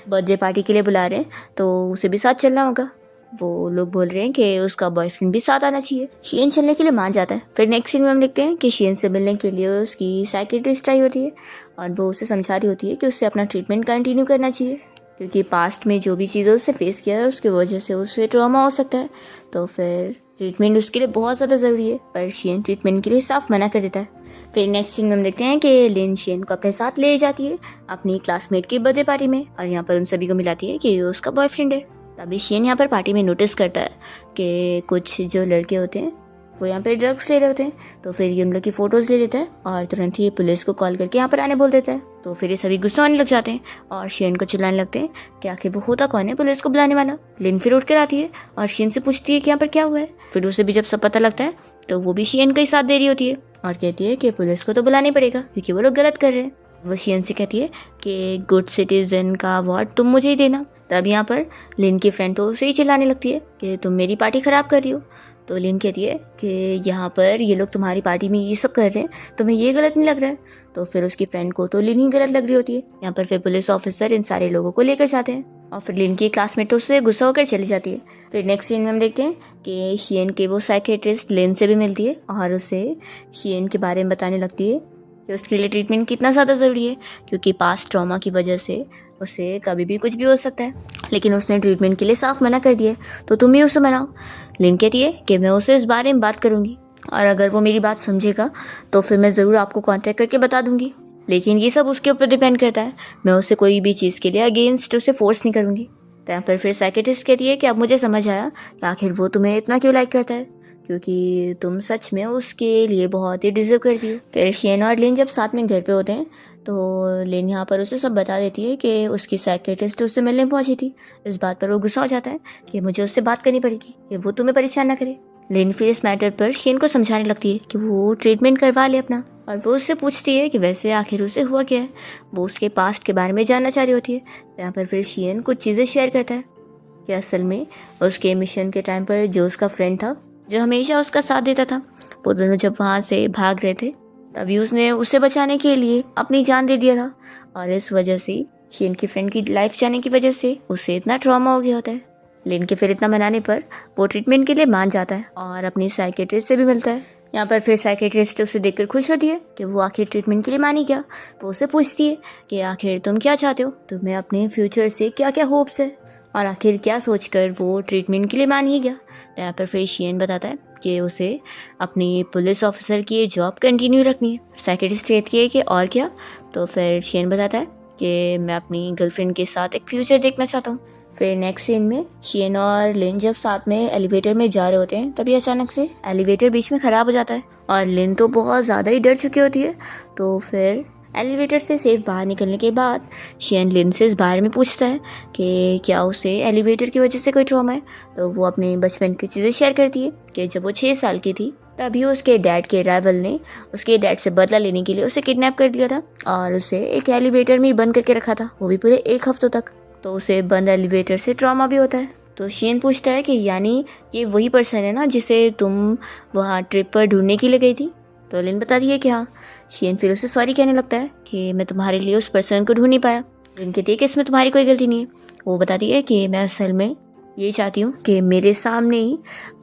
बर्थडे पार्टी के लिए बुला रहे हैं, तो उसे भी साथ चलना होगा। वो लोग बोल रहे हैं कि उसका बॉयफ्रेंड भी साथ आना चाहिए। शियन चलने के लिए मान जाता है। फिर नेक्स्ट सीन में हम देखते हैं कि शियन से मिलने के लिए उसकी साइकियाट्रिस्ट आई होती है और वो उसे समझा रही होती है कि उससे अपना ट्रीटमेंट कंटिन्यू करना चाहिए, क्योंकि पास्ट में जो भी चीज़ें उससे फेस किया है उसकी वजह से उसे ट्रॉमा हो सकता है। तो फिर ट्रीटमेंट उसके लिए बहुत ज़्यादा ज़रूरी है, पर शियन ट्रीटमेंट के लिए साफ मना कर देता है। फिर नेक्स्ट सीन में हम देखते हैं कि लिन शियन को अपने साथ ले जाती है अपनी क्लासमेट की बर्थडे पार्टी में और यहाँ पर उन सभी को मिलाती है कि ये उसका बॉयफ्रेंड है। तभी शियन यहाँ पर पार्टी में नोटिस करता है कि कुछ जो लड़के होते हैं वो यहाँ पे ड्रग्स ले रहे होते हैं। तो फिर ये उन लोग की फ़ोटोज़ ले लेता है और तुरंत ही पुलिस को कॉल करके यहाँ पर आने बोल देता है। तो फिर ये सभी गुस्सा आने लग जाते हैं और शियन को चिल्लाने लगते हैं कि आखिर वो होता कौन है पुलिस को बुलाने वाला। लिन फिर उठ कर आती है और शियन से पूछती है कि यहाँ पर क्या हुआ है। फिर उसे भी जब सब पता लगता है तो वो भी शियन का ही साथ दे रही होती है और कहती है कि पुलिस को तो बुलाना ही पड़ेगा क्योंकि वो लोग गलत कर रहे हैं। वो शियन से कहती है कि गुड सिटीजन का अवार्ड तुम मुझे ही देना। तब यहाँ पर लिन की फ्रेंड तो उसे ही चिल्लाने लगती है कि तुम मेरी पार्टी ख़राब कर रही हो। तो लिन कहती है कि यहाँ पर ये लोग तुम्हारी पार्टी में ये सब कर रहे हैं, तुम्हें ये गलत नहीं लग रहा है। तो फिर उसकी फ्रेंड को तो लिन ही गलत लग रही होती है। यहाँ पर फिर पुलिस ऑफिसर इन सारे लोगों को लेकर जाते हैं और फिर लिन की क्लासमेट तो उससे गुस्सा होकर चली जाती है। फिर नेक्स्ट सीन में हम देखते हैं कि शियन के वो साइकियाट्रिस्ट लिन से भी मिलती है और उसे शियन के बारे में बताने लगती है कि उसके लिए ट्रीटमेंट कितना ज़्यादा ज़रूरी है, क्योंकि पास्ट ट्रॉमा की वजह से उसे कभी भी कुछ भी हो सकता है। लेकिन उसने ट्रीटमेंट के लिए साफ मना कर दिया है, तो तुम ही उसे मनाओ। लिन कहती है कि मैं उसे इस बारे में बात करूँगी और अगर वो मेरी बात समझेगा तो फिर मैं ज़रूर आपको कांटेक्ट करके बता दूँगी, लेकिन ये सब उसके ऊपर डिपेंड करता है। मैं उसे कोई भी चीज़ के लिए अगेंस्ट उसे फोर्स नहीं करूँगी। तो यहाँ पर फिर साइकियाट्रिस्ट कहती है कि अब मुझे समझ आया कि आखिर वो तुम्हें इतना क्यों लाइक करता है, क्योंकि तुम सच में उसके लिए बहुत ही डिजर्व करती हो। फिर शियन और लिन जब साथ में घर पे होते हैं तो लिन यहाँ पर उसे सब बता देती है कि उसकी साइकियाट्रिस्ट उससे मिलने पहुंची थी। इस बात पर वो गुस्सा हो जाता है कि मुझे उससे बात करनी पड़ेगी कि वो तुम्हें परेशान ना करे। लिन फिर इस मैटर पर शियन को समझाने लगती है कि वो ट्रीटमेंट करवा ले अपना, और वो उससे पूछती है कि वैसे आखिर उसे हुआ क्या है। वो उसके पास्ट के बारे में जानना चाह रही होती है। यहाँ पर फिर शियन कुछ चीज़ें शेयर करता है कि असल में उसके मिशन के टाइम पर जो उसका फ्रेंड था जो हमेशा उसका साथ देता था, वो दोनों जब वहाँ से भाग रहे थे तभी उसने उसे बचाने के लिए अपनी जान दे दिया था, और इस वजह से शियन की फ्रेंड की लाइफ जाने की वजह से उसे इतना ट्रॉमा हो गया होता है। लिन के फिर इतना मनाने पर वो ट्रीटमेंट के लिए मान जाता है और अपनी साइकियाट्रिस्ट से भी मिलता है। यहाँ पर फिर साइकियाट्रिस्ट उसे देखकर खुश होती है कि वो आखिर ट्रीटमेंट के लिए मानी क्या। वो उसे पूछती है कि आखिर तुम क्या चाहते हो, तुम्हें अपने फ्यूचर से क्या क्या होप्स है, और आखिर क्या सोचकर वो ट्रीटमेंट के लिए मान ही गया। तो यहाँ पर फिर शियन बताता है कि उसे अपनी पुलिस ऑफिसर की जॉब कंटिन्यू रखनी है। साइकियाट्रिस्ट कहती है कि और क्या। तो फिर शियन बताता है कि मैं अपनी गर्लफ्रेंड के साथ एक फ्यूचर देखना चाहता हूँ। फिर नेक्स्ट सीन में शियन और लिन जब साथ में एलिवेटर में जा रहे होते हैं तभी अचानक से एलिवेटर बीच में ख़राब हो जाता है और लिन तो बहुत ज़्यादा ही डर चुकी होती है। तो फिर एलिवेटर से सेफ बाहर निकलने के बाद शियन लिन से इस बारे में पूछता है कि क्या उसे एलिवेटर की वजह से कोई ट्रॉमा है। तो वो अपने बचपन की चीज़ें शेयर करती है कि जब वो 6 साल की थी तभी उसके डैड के राइवल ने उसके डैड से बदला लेने के लिए उसे किडनैप कर दिया था और उसे एक एलिवेटर में ही बंद करके रखा था, वो भी पूरे 1 हफ्ते तक। तो उसे बंद एलिवेटर से ट्रॉमा भी होता है। तो शियन पूछता है कि यानी ये वही पर्सन है ना जिसे तुम वहाँ ट्रिप पर ढूंढने के लिए गई थी। तो लिन बताती है कि हाँ। शियन फिर उसे सॉरी कहने लगता है कि मैं तुम्हारे लिए उस पर्सन को ढूंढ नहीं पाया। लिन कहती है कि इसमें तुम्हारी कोई गलती नहीं है। वो बताती है कि मैं असल में ये चाहती हूँ कि मेरे सामने ही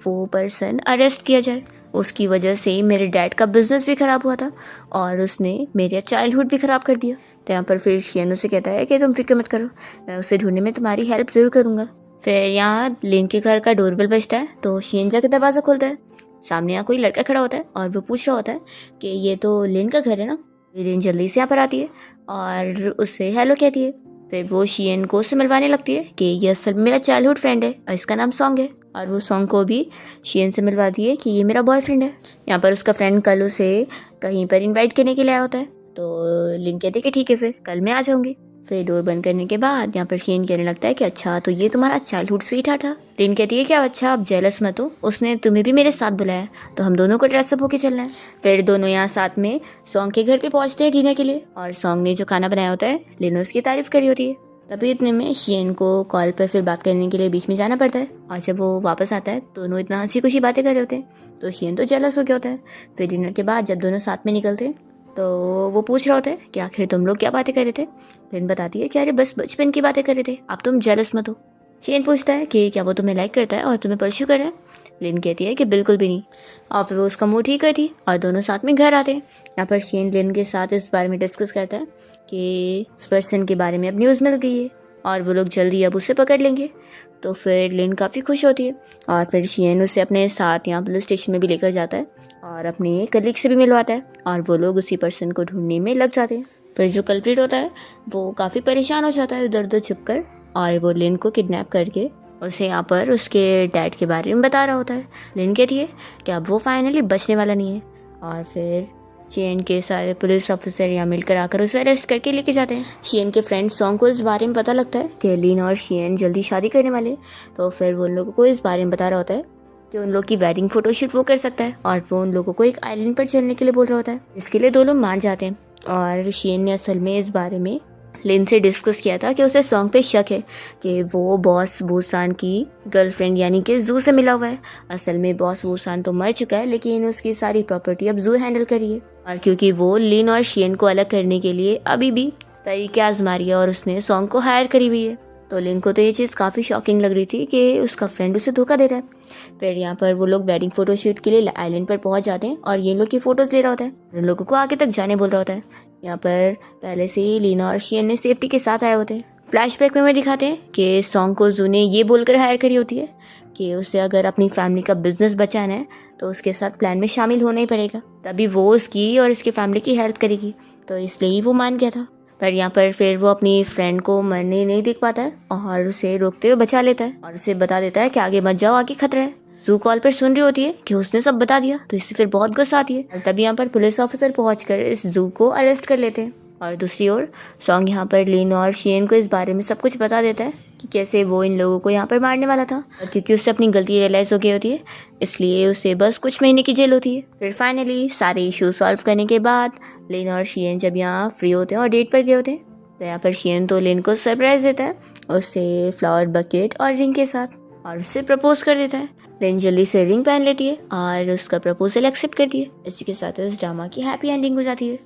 वो पर्सन अरेस्ट किया जाए। उसकी वजह से मेरे डैड का बिजनेस भी ख़राब हुआ था और उसने मेरा चाइल्डहुड भी ख़राब कर दिया। तो यहाँ पर फिर शियन उसे कहता है कि तुम फिक्र मत करो, मैं उसे ढूंढने में तुम्हारी हेल्प ज़रूर करूँगा। फिर यहाँ लिन के घर का डोरबेल बजता है तो शियन जाकर दरवाज़ा खोलता है। सामने यहाँ कोई लड़का खड़ा होता है और वो पूछ रहा होता है कि ये तो लिन का घर है ना। लिन जल्दी से यहाँ पर आती है और उससे हेलो कहती है। फिर वो शियन को उससे मिलवाने लगती है कि ये असल में मेरा चाइल्डहुड फ्रेंड है और इसका नाम सॉन्ग है, और वो सॉन्ग को भी शियन से मिलवाती है कि ये मेरा बॉयफ्रेंड है। यहाँ पर उसका फ्रेंड कल उसे कहीं पर इन्वाइट करने के लिए आया होता है। तो लिन कहती है कि ठीक है फिर कल मैं आ जाऊँगी। फिर डोर बंद करने के बाद यहाँ पर शियन कहने लगता है कि अच्छा तो ये तुम्हारा चाइल्डहुड स्वीटहार्ट था। लिन कहती है कि अच्छा आप जेलस मत हो, उसने तुम्हें भी मेरे साथ बुलाया तो हम दोनों को ड्रेसअप होके चलना है। फिर दोनों यहाँ साथ में सॉन्ग के घर पे पहुँचते हैं डिनर के लिए, और सॉन्ग ने जो खाना बनाया होता है लिन उसकी तारीफ करी होती है। तभी इतने में शियन को कॉल पर फिर बात करने के लिए बीच में जाना पड़ता है, और जब वो वापस आता है दोनों इतना हंसी खुशी बातें कर रहे होते हैं तो शियन तो जेलस हो गया होता है। फिर डिनर के बाद जब दोनों साथ में निकलते हैं तो वो पूछ रहा होता है कि आखिर तुम लोग क्या बातें कर रहे थे। लिन बताती है कि अरे बस बचपन की बातें कर रहे थे, अब तुम जेलस मत हो। शेन पूछता है कि क्या वो तुम्हें लाइक करता है और तुम्हें परस्यू कर रहा है। लिन कहती है कि बिल्कुल भी नहीं, और फिर वो उसका मुंह ठीक करती है और दोनों साथ में घर आते हैं। यहाँ पर शेन लिन के साथ इस बारे में डिस्कस करता है कि उस पर्सन के बारे में अब न्यूज़ मिल गई है और वो लोग जल्दी अब उसे पकड़ लेंगे। तो फिर लिन काफ़ी खुश होती है और फिर शेन उसे अपने साथ यहाँ पुलिस स्टेशन में भी लेकर जाता है और अपने कलीग से भी मिलवाता है और वो लोग उसी पर्सन को ढूंढने में लग जाते हैं। फिर जो कल्प्रिट होता है वो काफ़ी परेशान हो जाता है इधर उधर छुप कर, और वो लिन को किडनैप करके उसे यहाँ पर उसके डैड के बारे में बता रहा होता है। लिन कहती है कि अब वो फाइनली बचने वाला नहीं है, और फिर शेन के सारे पुलिस ऑफिसर यहाँ मिलकर आकर उसे अरेस्ट करके लेके जाते हैं। शेन के फ्रेंड सॉन्ग को इस बारे में पता लगता है कि लिन और शेन जल्दी शादी करने वाले, तो फिर वो उन लोगों को इस बारे में बता रहा होता है कि उन लोग की वेडिंग फोटोशूट वो कर सकता है, और वो उन लोगों को एक आइलैंड पर चलने के लिए बोल रहा होता है। इसके लिए दो लोग मान जाते हैं, और शेन ने असल में इस बारे में लिन से डिस्कस किया था कि उसे सॉन्ग पे शक है कि वो बॉस वूसान की गर्लफ्रेंड यानी कि जू से मिला हुआ है। असल में बॉस वूसान तो मर चुका है, लेकिन उसकी सारी प्रॉपर्टी अब जू हैंडल कर रही है, और क्योंकि वो लिन और शेन को अलग करने के लिए अभी भी तरीके आजमा रही है और उसने सॉन्ग को हायर करी हुई है। तो लिन को तो ये चीज़ काफ़ी शॉकिंग लग रही थी कि उसका फ्रेंड उसे धोखा दे रहा है। फिर यहाँ पर वो लोग वेडिंग फोटोशूट के लिए आइलैंड पर पहुंच जाते हैं और ये लोग की फ़ोटोज़ ले रहा होता है, उन लोगों को आगे तक जाने बोल रहा होता है। यहाँ पर पहले से ही लीना और शेन ने सेफ्टी के साथ आए होते हैं। फ्लैशबैक में दिखाते हैं कि सॉन्ग को जू ने ये बोलकर हायर करी होती है कि उसे अगर अपनी फैमिली का बिजनेस बचाना है तो उसके साथ प्लान में शामिल होना ही पड़ेगा, तभी वो उसकी और उसकी फैमिली की हेल्प करेगी। तो इसलिए ही वो मान गया था। पर यहाँ पर फिर वो अपनी फ्रेंड को मरने नहीं देख पाता है और उसे रोकते हुए बचा लेता है और उसे बता देता है कि आगे मत जाओ, आगे खतरा है। जू कॉल पर सुन रही होती है कि उसने सब बता दिया, तो इससे फिर बहुत गुस्सा आती है। तभी यहाँ पर पुलिस ऑफिसर पहुंचकर इस जू को अरेस्ट कर लेते हैं। और दूसरी ओर सॉन्ग यहाँ पर लिन और शेन को इस बारे में सब कुछ बता देता है कि कैसे वो इन लोगों को यहाँ पर मारने वाला था, और क्योंकि उससे अपनी गलती रियलाइज हो गई होती है इसलिए उसे बस कुछ महीने की जेल होती है। फिर फाइनली सारे इशू सॉल्व करने के बाद लिन और शेन जब यहाँ फ्री होते हैं और डेट पर गए होते हैं, तो यहाँ पर शेन तो लिन को सरप्राइज देता है उससे फ्लावर बकेट और रिंग के साथ, और उससे प्रपोज कर देता है। लिन जल्दी से रिंग पहन लेती है और उसका प्रपोजल एक्सेप्ट करती है। इसी के साथ इस ड्रामा की हैप्पी एंडिंग हो जाती है।